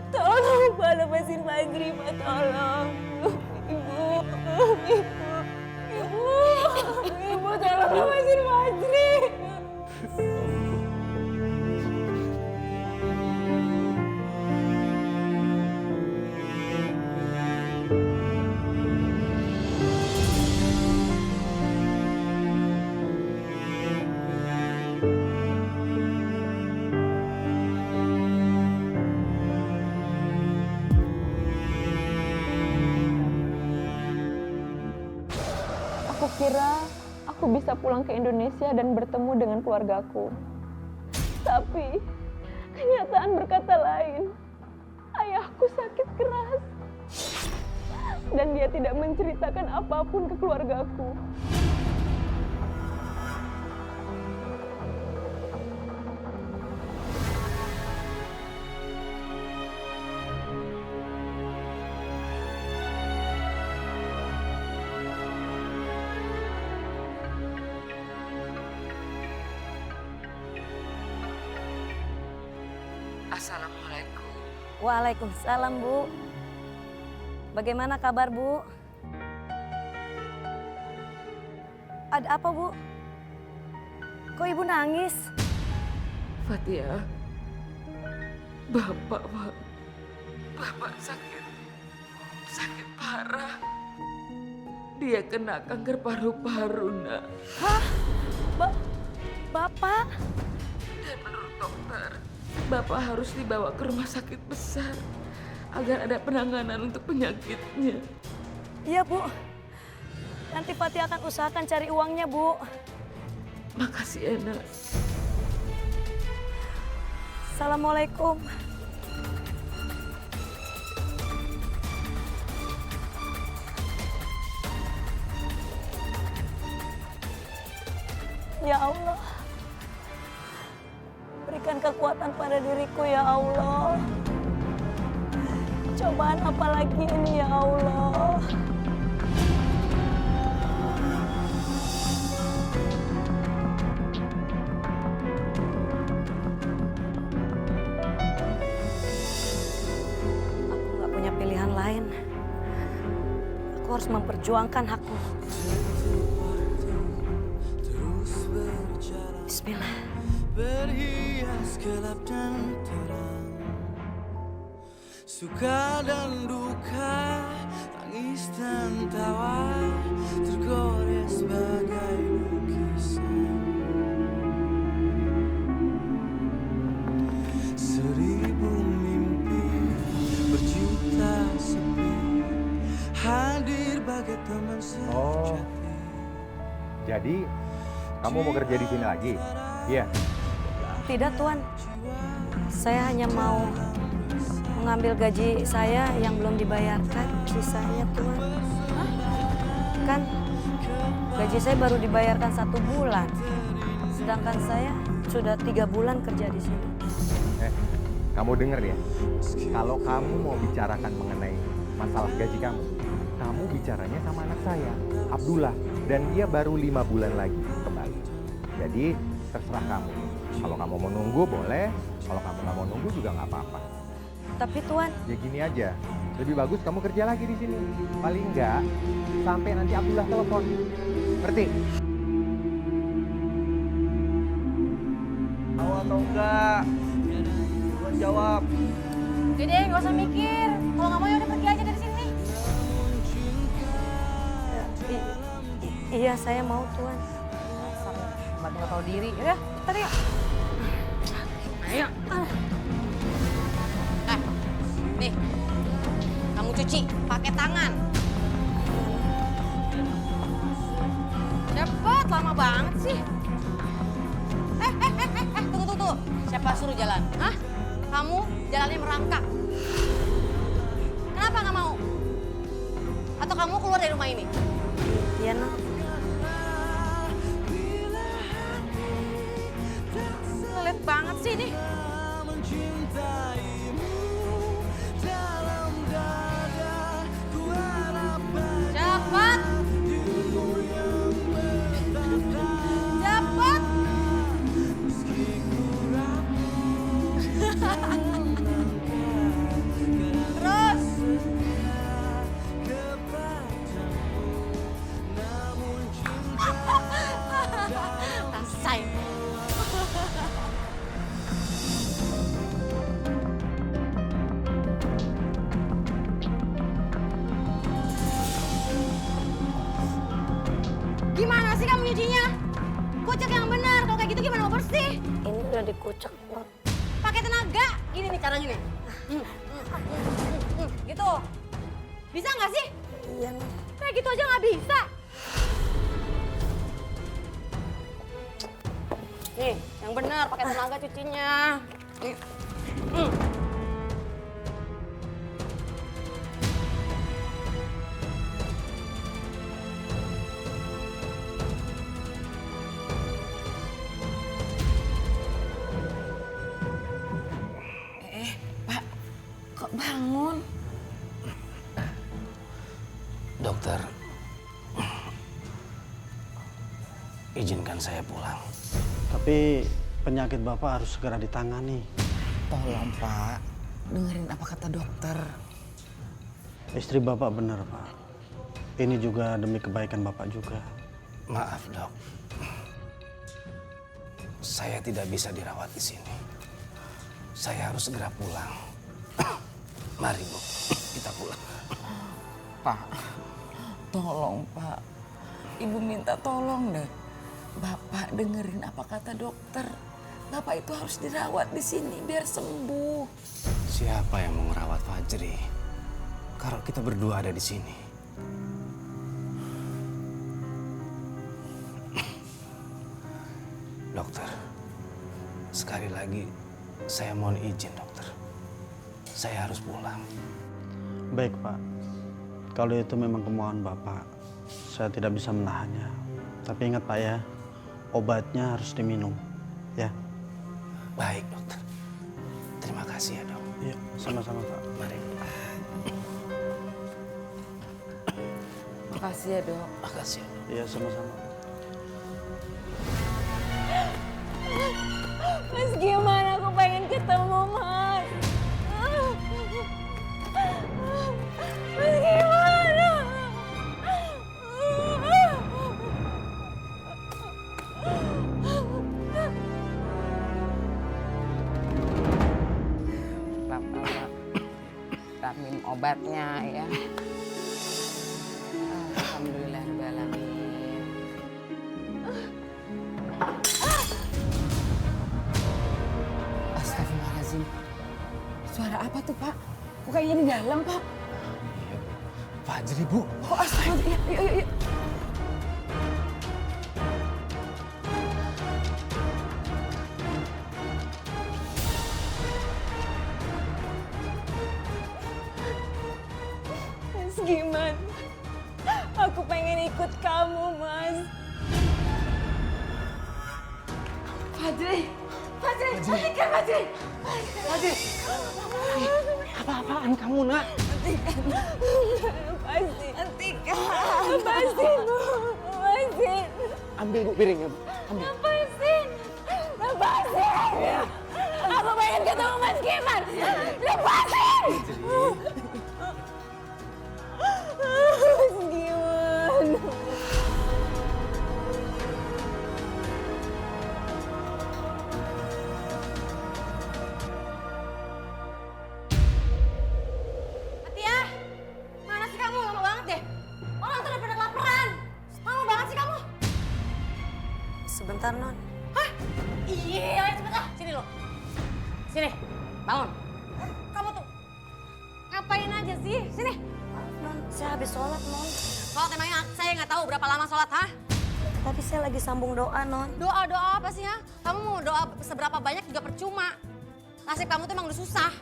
Tolong Pak, lepasin Fajri, Pak, tolong. Ibu, tolong lepasin Fajri. Aku kira aku bisa pulang ke Indonesia dan bertemu dengan keluargaku. Tapi kenyataan berkata lain. Ayahku sakit keras. Dan dia tidak menceritakan apapun ke keluargaku. Assalamualaikum. Waalaikumsalam, Bu. Bagaimana kabar, Bu? Ada apa, Bu? Kok Ibu nangis? Fatia, Bapak sakit. sakit parah. Dia kena kanker paru-paru, Nak. Hah? Bapak? Dan menurut dokter, Bapak harus dibawa ke rumah sakit besar agar ada penanganan untuk penyakitnya. Iya, Bu. Nanti Fatih akan usahakan cari uangnya, Bu. Makasih, Ena. Assalamualaikum. Ya Allah, berikan kekuatan pada diriku ya Allah. Cobaan apa lagi ini ya Allah. Aku nggak punya pilihan lain. Aku harus memperjuangkan hakku. Bismillah. Berhias gelap dan terang, suka dan duka, tangis dan tawa, tergores bagai lukisan. Seribu mimpi, berjuta sepi, hadir bagai teman sejati. Oh, jadi kamu mau kerja di sini lagi? Iya. Tidak, Tuan. Saya hanya mau mengambil gaji saya yang belum dibayarkan, sisanya, Tuan. Kan gaji saya baru dibayarkan 1 bulan. Sedangkan saya sudah 3 bulan kerja di sini. Kamu denger ya, kalau kamu mau bicarakan mengenai masalah gaji kamu, kamu bicaranya sama anak saya, Abdullah. Dan dia baru 5 bulan lagi kembali. Jadi terserah kamu. Kalau kamu mau nunggu boleh, kalau kamu nggak mau nunggu juga nggak apa-apa. Tapi Tuan, Ya gini aja, lebih bagus kamu kerja lagi di sini. Paling nggak sampai nanti Abdullah telepon. Ngerti? Mau atau enggak? Buat jawab. Udah deh, nggak usah mikir. Kalau nggak mau ya udah pergi aja dari sini. iya saya mau, Tuan. Mbak nggak tahu diri. Udah, cepetan yuk. Ayo. Nih, kamu cuci pakai tangan. Cepet, lama banget sih. Tunggu. Siapa suruh jalan? Hah? Kamu jalannya merangkak. Kenapa nggak mau? Atau kamu keluar dari rumah ini? Iya, Nak. Ngelit banget sih ini. Cepat. Cepat. Terus. Selesai. Gimana sih kamu nyucinya? Kucek yang benar. Kalau kayak gitu gimana mau bersih? Ini udah dikucek, Bang. Pakai tenaga. Gini nih caranya nih. Gitu. Bisa nggak sih? Iya, Nak. Kayak gitu aja nggak bisa. Nih, yang benar pakai tenaga cucinya. Nih. Pak, kok bangun? Dokter, izinkan saya pulang. Tapi penyakit Bapak harus segera ditangani. Tolong Pak, dengerin apa kata dokter. Istri Bapak benar, Pak. Ini juga demi kebaikan Bapak juga. Maaf, Dok. Saya tidak bisa dirawat di sini. Saya harus segera pulang. Mari, Bu. Kita pulang. Pak, tolong Pak. Ibu minta tolong deh. Bapak dengerin apa kata dokter. Bapak itu harus dirawat di sini biar sembuh. Siapa yang mau ngerawat Fajri kalau kita berdua ada di sini? Dokter, sekali lagi saya mohon izin dokter. Saya harus pulang. Baik Pak, kalau itu memang kemauan Bapak, saya tidak bisa menahannya. Tapi ingat Pak ya, obatnya harus diminum, ya. Baik dokter. Terima kasih ya dok. Iya, sama-sama Pak. Mari. Makasih ya dok. Makasih. Iya, sama-sama. Mas gimana? Aku pengen ketemu Mas. Mas gimana? Bapak minum obatnya ya. Alhamdulillahirrahmanirrahim. Astagfirullahaladzim. Suara apa tuh Pak? Kok kayaknya di dalam Pak? Fajri Bu. Oh astagfirullah. Yuk. Mas gimana? Aku pengen ikut kamu, Mas. Fajri, hentikan Fajri. Fajri. Apa-apaan kamu, Nak? Hentikan. Lepasin, Bu. Lepasin. Ambil Bu piringnya, Bu. Ambil. Lepasin. Lepasin. Aku pengen ketemu Mas Giman. Lepasin. Mas Giman. Atia, mana sih kamu? Lama banget deh. Orang tuh udah pada kelaparan. Lama banget sih kamu. Sebentar, Non. Hah? Iya, ayo cepet ah. Sini lo. Sini, bangun. Kamu tuh ngapain aja sih? Sini. Non, saya habis sholat, Non. Sholat emangnya saya nggak tahu berapa lama sholat, ha? Tapi saya lagi sambung doa, Non. Doa apa sih, ha? Kamu mau doa seberapa banyak juga percuma. Nasib kamu tuh emang udah susah.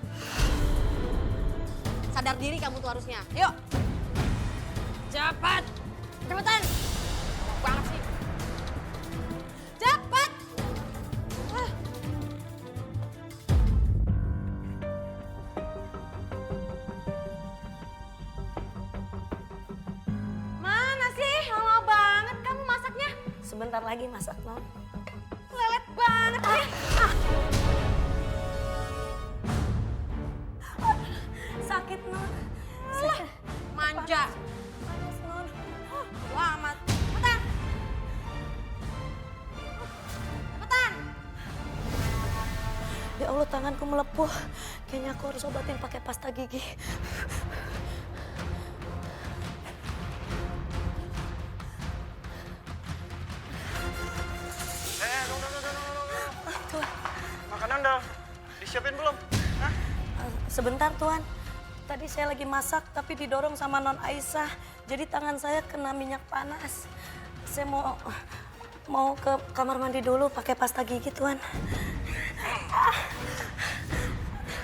Sadar diri kamu tuh harusnya. Yuk. Cepat. Cepetan. Banget sih. Cepat. Ah. Mana sih? Lama banget kamu masaknya. Sebentar lagi masak, Non. Lelet banget sih. Ah. Sakit, Non. Manja. Wah, amat. Cepetan. Cepetan. Ya Allah, tanganku melepuh. Kayaknya aku harus obatin pakai pasta gigi. Makanan udah disiapin belum? Hah? Sebentar, Tuan. Tadi saya lagi masak tapi didorong sama Non Aisyah. Jadi tangan saya kena minyak panas. Saya mau ke kamar mandi dulu pakai pasta gigi, Tuan.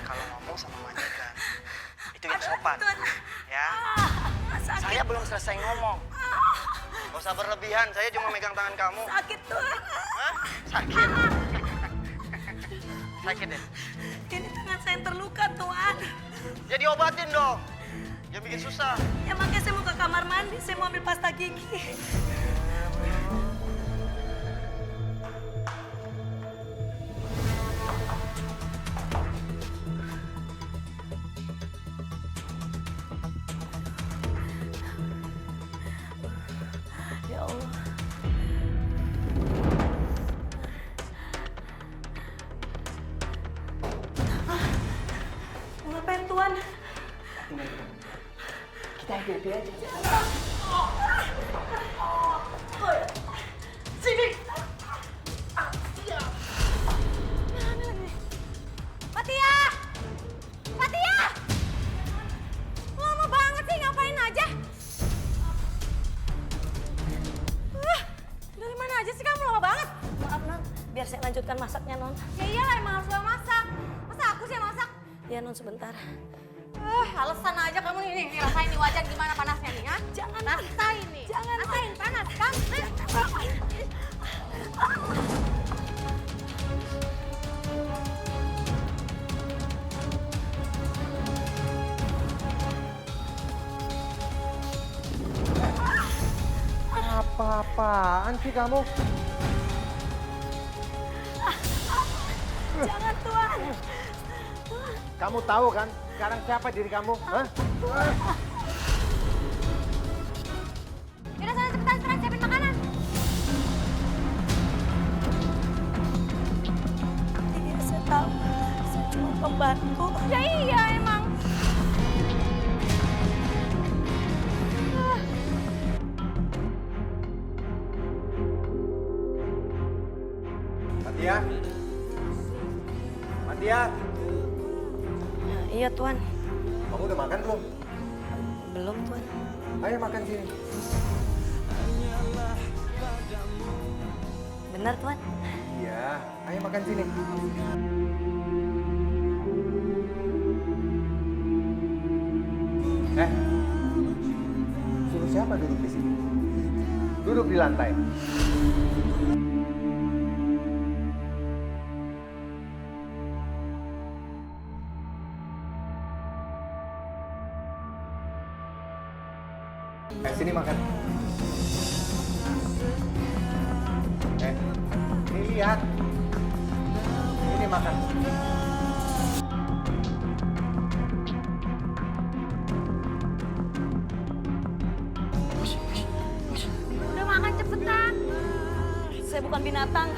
Kalau ngomong sama majikan, itu yang sopan. Ya. Saya belum selesai ngomong. Gak usah berlebihan, saya cuma megang tangan kamu. Sakit, Tuan. Hah? Sakit? Sakit ya? Ini tangan saya terluka, Tuan. Ya diobatin dong. Jangan bikin susah. Ya makanya saya mau ke kamar mandi, saya mau ambil pasta gigi. Ya Allah. Ngapain, Tuan? Kita Dede aja. Sini. Fatia! Fatia! Lama banget sih, ngapain aja? Dari mana aja sih kamu, lama banget? Maaf, Non. Biar saya lanjutkan masaknya, Non. Ya iyalah, emang harus lo masak. Masa aku sih yang masak? Ya, Non, sebentar. Alasan aja kamu nih, rasain nih wajan gimana panasnya nih, ha? Jangan. Rasain nih. Jangan. Rasain panas kan? Apa-apaan sih kamu? Jangan, Tuan. Kamu tahu kan sekarang siapa diri kamu? Hah? Yaudah sana cepetan siapin makanan. Iya, saya tahu. Saya cuma pembantu. Ya iya emang. Fatia? Fatia? Iya, Tuan. Kamu udah makan belum? Belum, Tuan. Ayo makan sini. Benar, Tuan. Iya, ayo makan sini. Suruh siapa duduk di sini? Duduk di lantai. Sini makan. Ini lihat. Ini makan. Udah makan cepetan. Saya bukan binatang.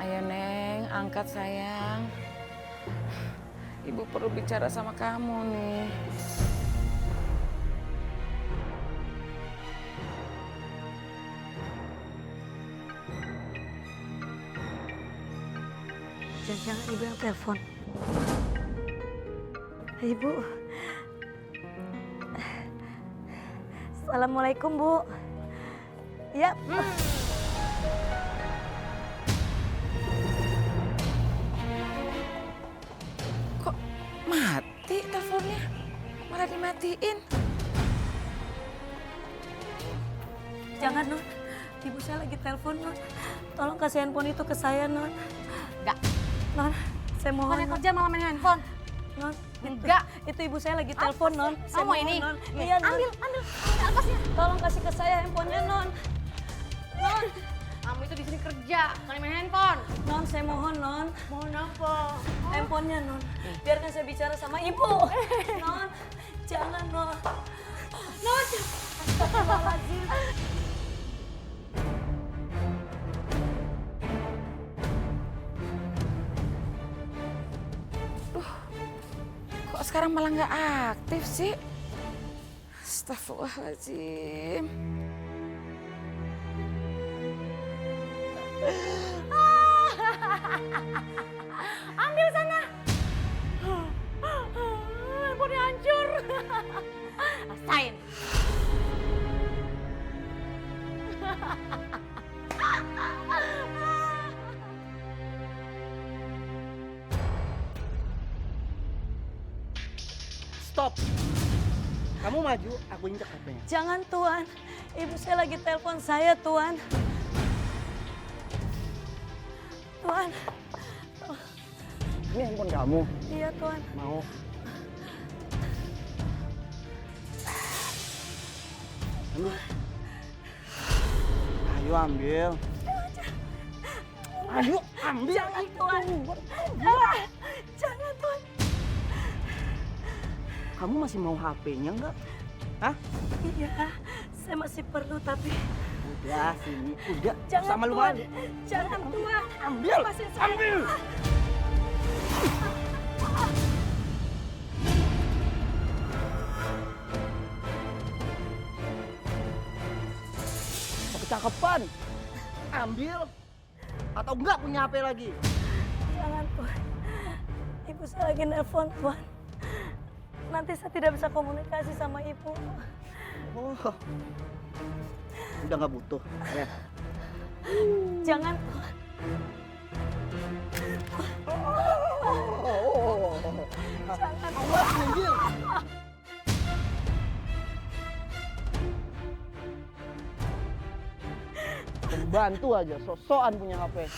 Ayo Neng, angkat sayang. Ibu perlu bicara sama kamu nih. Jangan-jangan Ibu yang telepon. Ibu. Assalamualaikum, Bu. Ya. Kok mati teleponnya? Malah dimatiin. Jangan, Non. Ibu saya lagi telepon, Non. Tolong kasih handphone itu ke saya, Non. Enggak. Non, saya mohon. Bukannya kerja malah main handphone. Non, enggak. Itu ibu saya lagi telepon, Non. Saya Kamu mohon, ini. Non. Nih, Iya, Non. ambil atasnya. Tolong kasih ke saya handphonenya, Non. Non, kamu itu di sini kerja, bukan main handphone. Non, saya mohon, Non. Mohon apa? Handphonenya, Non. Biarkan saya bicara sama Ibu. Non, jangan, Non. Non, astagfirullahaladzim. Kok sekarang malah nggak aktif sih? Astagfirullahaladzim. Ambil sana. Handphonenya hancur. Rasain. Stop. Kamu maju, aku injek HP-nya. Jangan, Tuan. Ibu saya lagi telepon saya, Tuan. Tuan. Ini handphone kamu. Iya, Tuan. Mau. Ambil. Ayo ambil. Ayo ambil. Jangan Tuan. Jangan Tuan. Kamu masih mau HP-nya nggak? Hah? Iya, saya masih perlu tapi. Udah sini, udah. Jangan Sama lu Tuan. malu. Jangan Tuan. Ambil. Lepasin saya. Ambil. Cakapan. Ambil. Atau enggak punya HP lagi? Jangan Tuan. Ibu saya lagi nelpon Tuan. Nanti saya tidak bisa komunikasi sama ibu. Oh. Udah nggak butuh. Ya. Jangan Tuan. Jangan Tuan. Bantu aja, sosokan punya HP.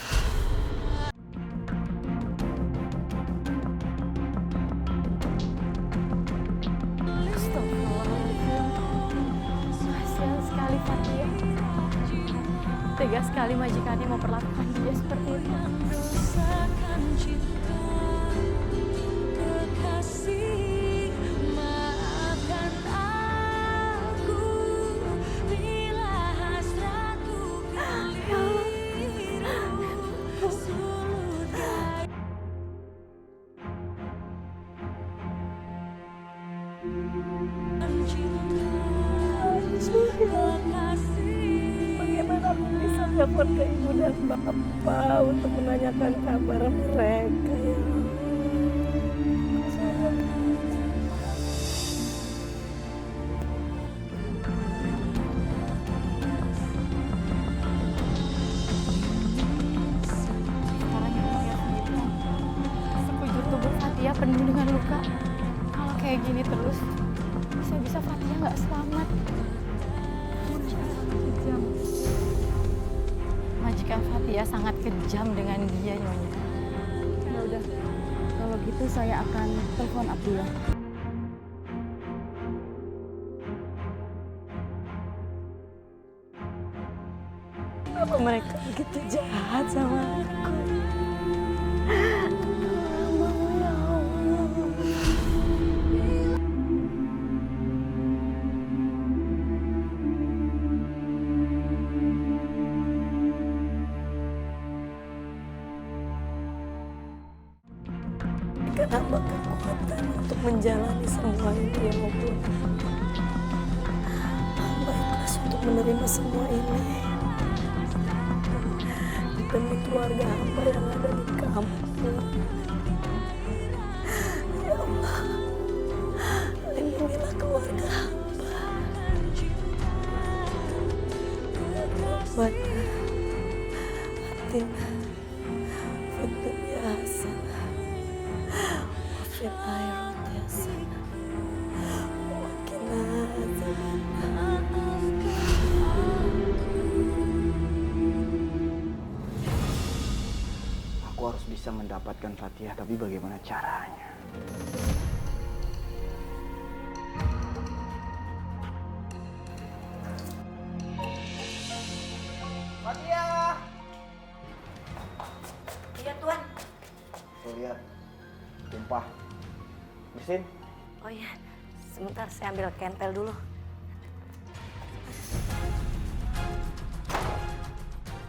Kasihan sekali Fatia. Tega sekali majikannya memperlakukan dia seperti itu. Bagaimana aku bisa telepon ke ibu dan bapak untuk menanyakan kabar mereka ya? Sekarang kita lihat sendiri kan, sekujur tubuh Fatia penuh dengan luka. Kalau kayak gini terus, bisa-bisa Fatia nggak selamat. Kejam. Majikan Fatia sangat kejam dengan dia, Nyonya. Ya udah, kalau gitu saya akan telepon Abdullah. Kenapa mereka begitu jahat sama aku? Ya Allah. Berikan hamba kekuatan untuk menjalani semua ini ya Allah. Hamba ikhlas untuk menerima semua ini. Demi keluarga hamba yang ada di kampung. Ya Allah, lindungilah keluarga hamba. Rabbana atina fid dunya hasanah wa fil akhirati hasanah wa qina adzabannar. Aku harus bisa mendapatkan Fatia, tapi bagaimana caranya? Fatia! Iya Tuan. Tuh lihat, tumpah. Bersin. Oh iya, sebentar saya ambil kentel dulu.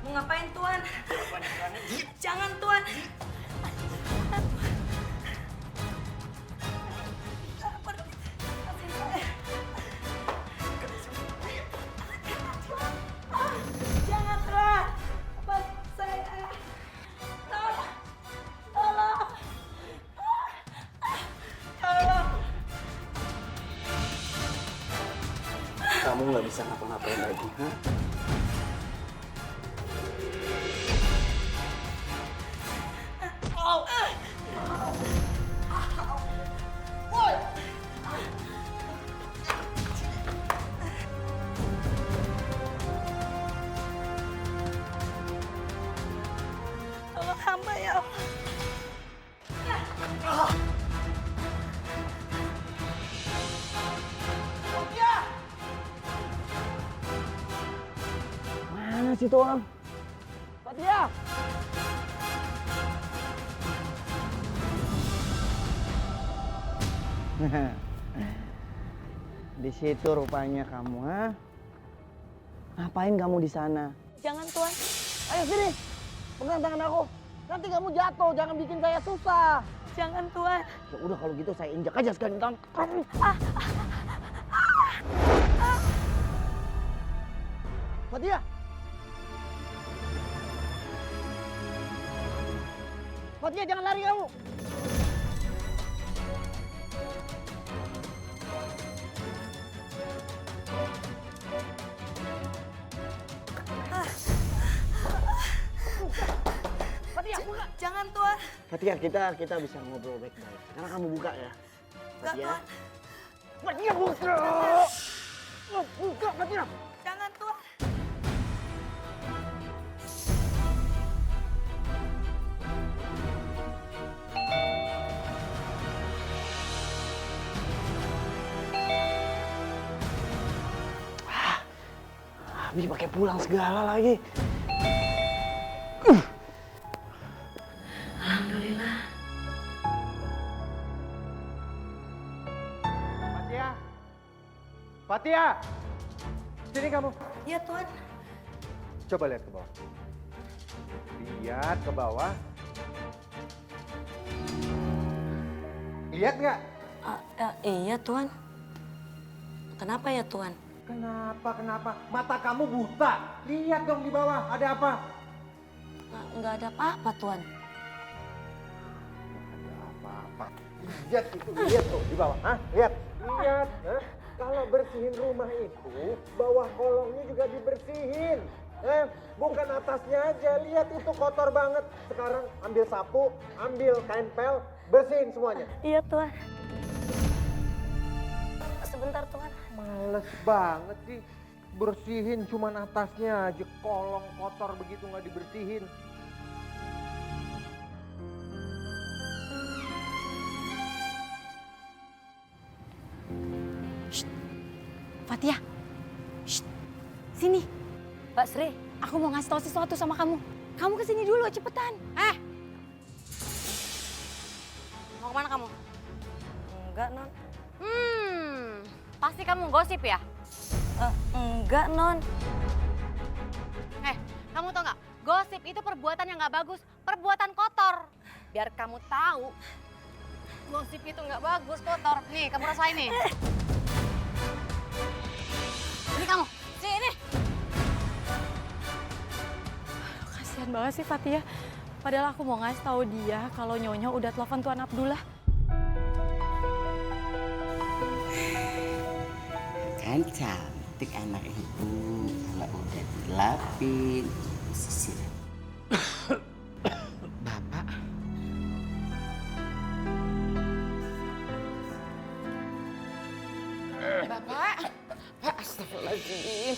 Mau ngapain Tuan? Jangan Tuan. Jangan Tuan. Bantu saya. Tolong. Tolong. Tolong. Kamu nggak bisa ngapa-ngapain lagi, ha? Tolong hamba ya Allah. sih tuh orang? Fatia! Di situ rupanya kamu, ha? Ngapain kamu di sana? Jangan Tuan. Ayo sini, pegang tangan aku. Nanti kamu jatuh, jangan bikin saya susah. Jangan Tuan. Ya udah kalau gitu saya injak aja sekalian tangan kamu. Fatia! Fatia jangan lari kamu! Fatia, buka! Jangan Tuan. Fatia, kita bisa ngobrol baik-baik. Sekarang kamu buka ya. Enggak Tuan. Fatia buka! Buka Fatia! Jangan Tuan. Habis pakai pulang segala lagi. Alhamdulillah. Fatia! Fatia! Sini kamu. Iya Tuan. Coba lihat ke bawah. Lihat ke bawah. Lihat nggak? Iya Tuan. Kenapa ya Tuan? Kenapa? Mata kamu buta. Lihat dong di bawah, ada apa? Nggak ada apa-apa Tuan. Ada apa-apa. Lihat itu, lihat tuh di bawah. Hah? Lihat. Lihat. Hah? Kalau bersihin rumah itu, bawah kolongnya juga dibersihin. Bukan atasnya aja. Lihat itu kotor banget. Sekarang ambil sapu, ambil kain pel, bersihin semuanya. Iya Tuan. Sebentar Tuan. Males banget sih. Bersihin cuman atasnya aja. Kolong kotor begitu nggak dibersihin. Fatia, sini. Mbak Sri, aku mau ngasih tahu sesuatu sama kamu. Kamu kesini dulu, cepetan. Mau kemana kamu? Enggak Non. Pasti kamu gosip ya? Enggak Non. Kamu tau nggak? Gosip itu perbuatan yang nggak bagus, perbuatan kotor. Biar kamu tahu, gosip itu nggak bagus, kotor. Nih, kamu rasain nih. Ini kamu, sini. Kasihan banget sih Fatia. Padahal aku mau ngasih tahu dia kalau Nyonya udah telepon Tuan Abdullah. Kan cantik anak ibu, kalau udah dilapin, sisir. Bapak. Bapak. Pak, astagfirullahaladzim.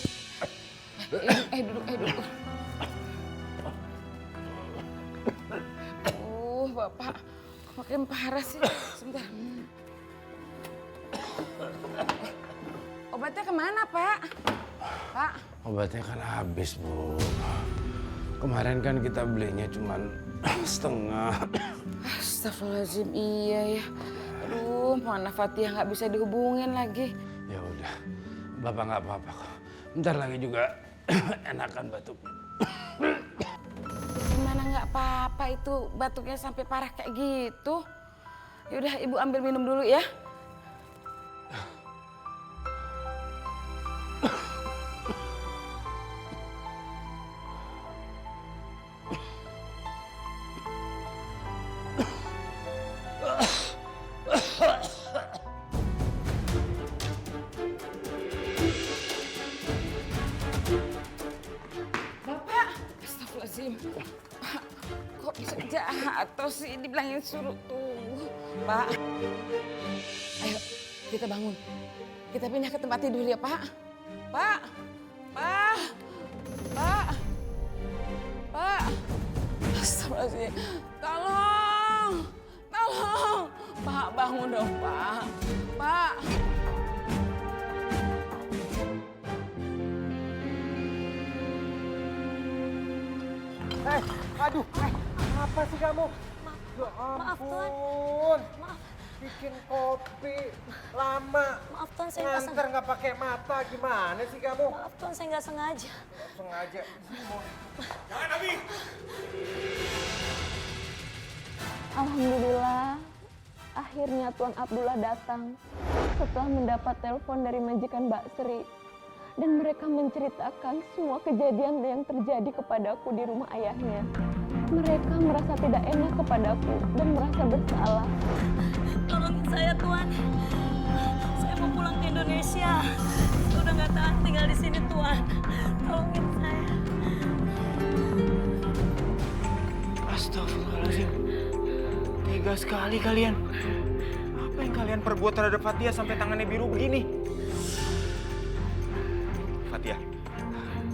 Duduk. Bapak, makin parah sih. Sebentar. Obatnya kemana, Pak? Pak? Obatnya kan habis, Bu. Kemarin kan kita belinya cuma setengah. Astagfirullahaladzim, iya ya. Aduh, mana Fatia nggak bisa dihubungin lagi. Ya udah, Bapak nggak apa-apa kok. Bentar lagi juga enakan batuknya. Gimana nggak apa-apa itu batuknya sampai parah kayak gitu. Yaudah, Ibu ambil minum dulu ya. Pak, kok bisa jatuh sih? Dibilangin suruh tunggu. Pak, ayo kita bangun. Kita pindah ke tempat tidur ya, Pak. Pak. Astagfirullahaladzim. Tolong. Pak, bangun dong, Pak. Pak. Aduh, apa sih kamu? Ya Maaf, Tuan. ampun. Maaf. Bikin kopi lama. Maaf Tuan, saya nggak nganter nggak pakai mata, gimana sih kamu? Maaf Tuan, saya nggak sengaja. Sengaja. Jangan, Abi! Alhamdulillah, akhirnya Tuan Abdullah datang setelah mendapat telepon dari majikan Mbak Sri. Dan mereka menceritakan semua kejadian yang terjadi kepadaku di rumah ayahnya. Mereka merasa tidak enak kepadaku dan merasa bersalah. Tolongin saya Tuan. Saya mau pulang ke Indonesia. Saya udah nggak tahan tinggal di sini Tuan. Tolongin saya. Astagfirullahaladzim. Tega sekali kalian. Apa yang kalian perbuat terhadap Fatia sampai tangannya biru begini? Fatia,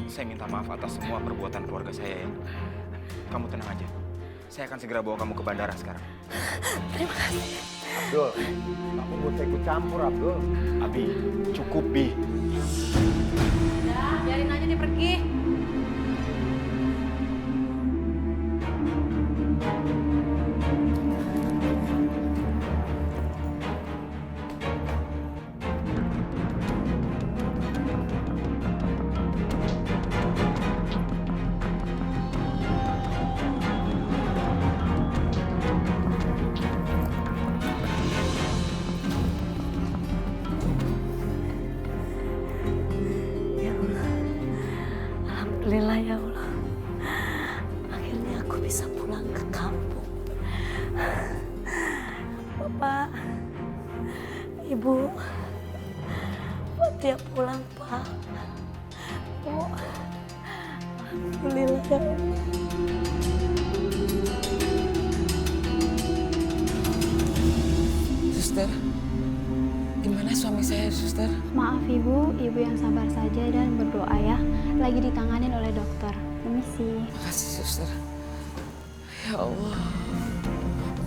saya minta maaf atas semua perbuatan keluarga saya ya. Kamu tenang aja. Saya akan segera bawa kamu ke bandara sekarang. Terima kasih. Abdul, kamu mau ikut campur Abdul. Abi, cukup Bi. Udah, biarin aja dia pergi. Alhamdulillah ya Allah. Akhirnya aku bisa pulang ke kampung. Bapak, Ibu, Fatia pulang Pak. Bu, Alhamdulillah ya Allah. Suster, gimana suami saya, Suster? Maaf Ibu, Ibu yang sabar saja dan berdoa ya. Lagi ditanganin oleh dokter. Permisi. Makasih, Suster. Ya Allah,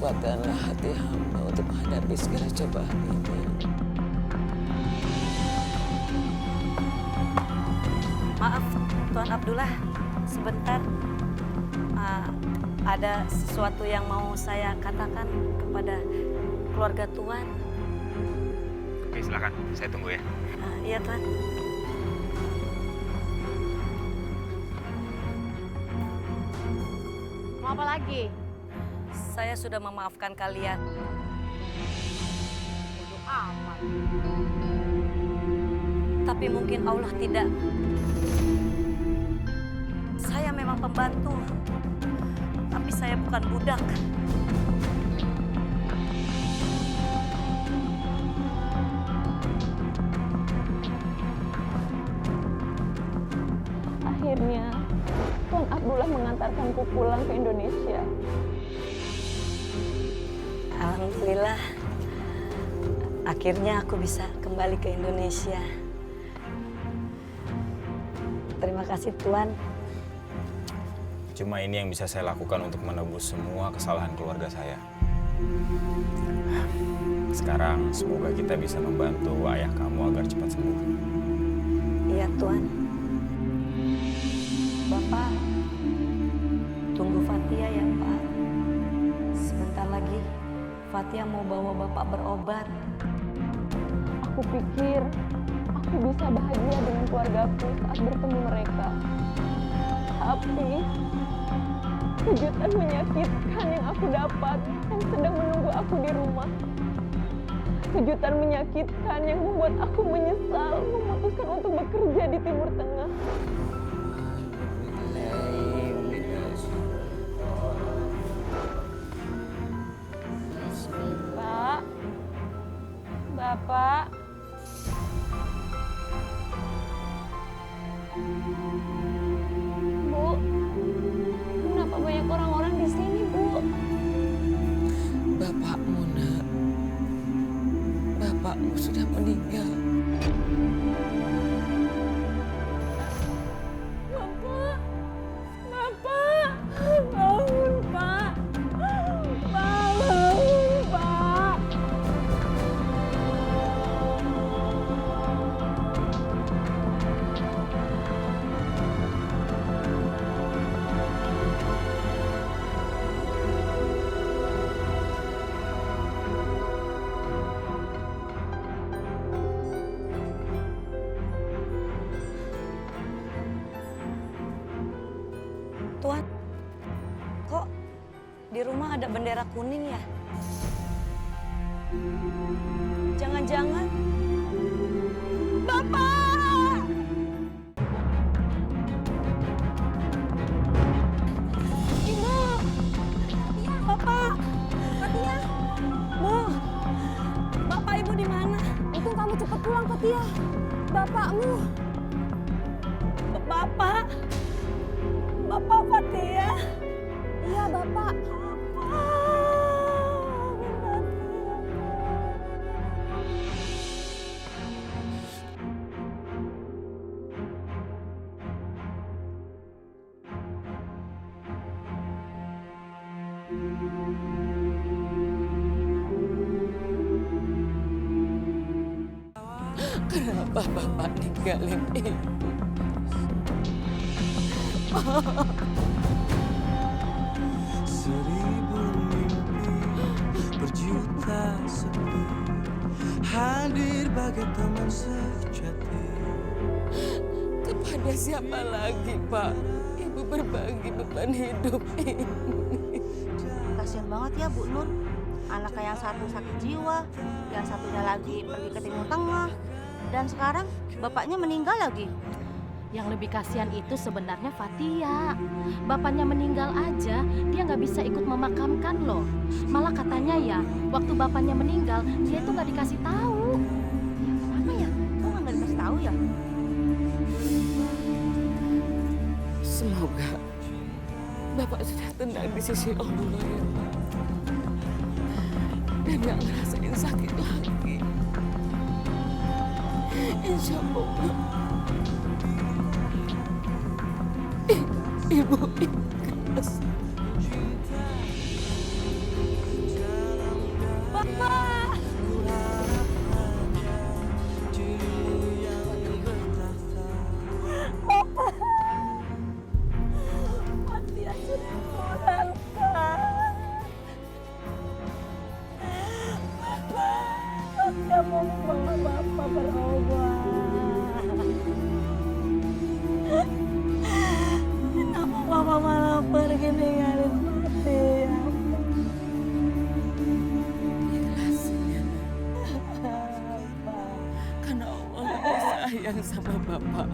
kuatkanlah hati hamba untuk menghadapi segala cobaan ini. Maaf, Tuan Abdullah, sebentar. Ada sesuatu yang mau saya katakan kepada keluarga Tuan. Oke, silakan. Saya tunggu ya. Iya, Tuan. Mau apa lagi? Saya sudah memaafkan kalian. Bodoh amat. Tapi mungkin Allah tidak. Saya memang pembantu, tapi saya bukan budak. Akhirnya, Tuan Abdullah mengantarkanku pulang ke Indonesia. Alhamdulillah, akhirnya aku bisa kembali ke Indonesia. Terima kasih Tuan. Cuma ini yang bisa saya lakukan untuk menebus semua kesalahan keluarga saya. Sekarang semoga kita bisa membantu ayah kamu agar cepat sembuh. Iya Tuan. Bapak, tunggu Fatia ya Pak. Sebentar lagi Fatia mau bawa Bapak berobat. Aku pikir aku bisa bahagia dengan keluargaku saat bertemu mereka. Tapi kejutan menyakitkan yang aku dapat yang sedang menunggu aku di rumah. Kejutan menyakitkan yang membuat aku menyesal memutuskan untuk bekerja di Timur Tengah. Pak, Bapak. Bu, kenapa banyak orang-orang di sini, Bu? Bapakmu, Nak. Bapakmu sudah meninggal. Bapak, Bapak, bangun Pak. Bangun Pak. rumah ada bendera kuning ya? Jangan-jangan Bapak! Ibu! Bapak! Fatia! Bu! Bapak Ibu di mana? Untung kamu cepat pulang, Fatia. Bapakmu. Bapak? Bapak Fatia? Iya, Bapak. Kenapa Bapak ninggalin Ibu? Seribu mimpi berjuta sepi hadir bagai teman sejati. Kepada siapa lagi, Pak? Ibu berbagi beban hidup ini. Kasian banget ya Bu Nur. Anaknya yang satu sakit jiwa, yang satunya lagi pergi ke Timur Tengah, dan sekarang bapaknya meninggal lagi. Yang lebih kasihan itu sebenarnya Fatia. Bapaknya meninggal aja, dia nggak bisa ikut memakamkan loh. Malah katanya ya, waktu bapaknya meninggal, dia itu nggak dikasih tahu. Apa ya? Kok nggak dikasih tahu ya? Semoga Bapak sudah tenang di sisi Allah ya Pak. Dan nggak ngerasain sakit lagi. Insya Allah. Ibu ikhlas. Bapak! Bapak! Fatia sudah pulang, Pak. Bapak! Fatia mau membawa Bapak berobat. Kenapa Bapak malah pergi ninggalin Fatia? Ikhlasnya. Karena Allah lebih sayang sama Bapak.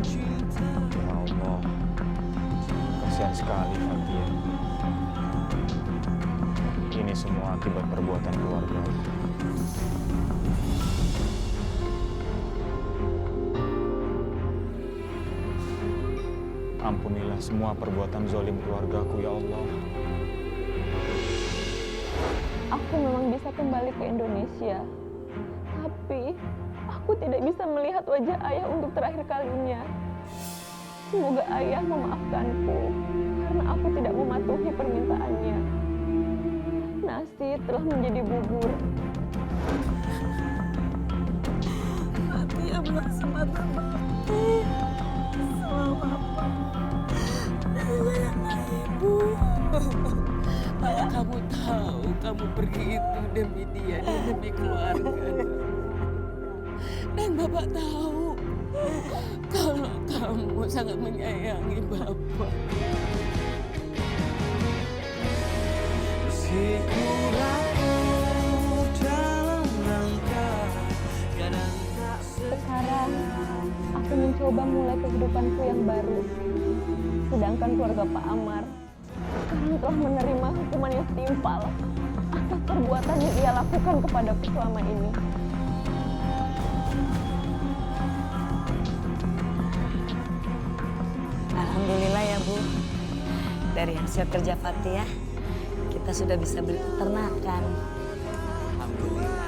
Ya Allah, kasihan sekali Fatia. Ini semua akibat perbuatan keluarga. Ampunilah semua perbuatan zalim keluargaku, ya Allah. Aku memang bisa kembali ke Indonesia. Tapi aku tidak bisa melihat wajah ayah untuk terakhir kalinya. Semoga ayah memaafkanku karena aku tidak mematuhi permintaannya. Nasi telah menjadi bubur. Fatia belum sempat berbakti sama Bapak. Sayanglah Ibu. Kamu tahu kamu pergi itu demi dia dan demi keluarga. Dan Bapak tahu kalau kamu sangat menyayangi Bapak. Meskipun rapuh dalam langkah, kadang tak Sekarang aku mencoba mulai kehidupanku yang baru. Sedangkan keluarga Pak Amar sekarang telah menerima hukuman yang setimpal atas perbuatan yang ia lakukan kepadaku selama ini. Alhamdulillah ya Bu. Dari hasil kerja Fatia, kita sudah bisa beli peternakan. Alhamdulillah.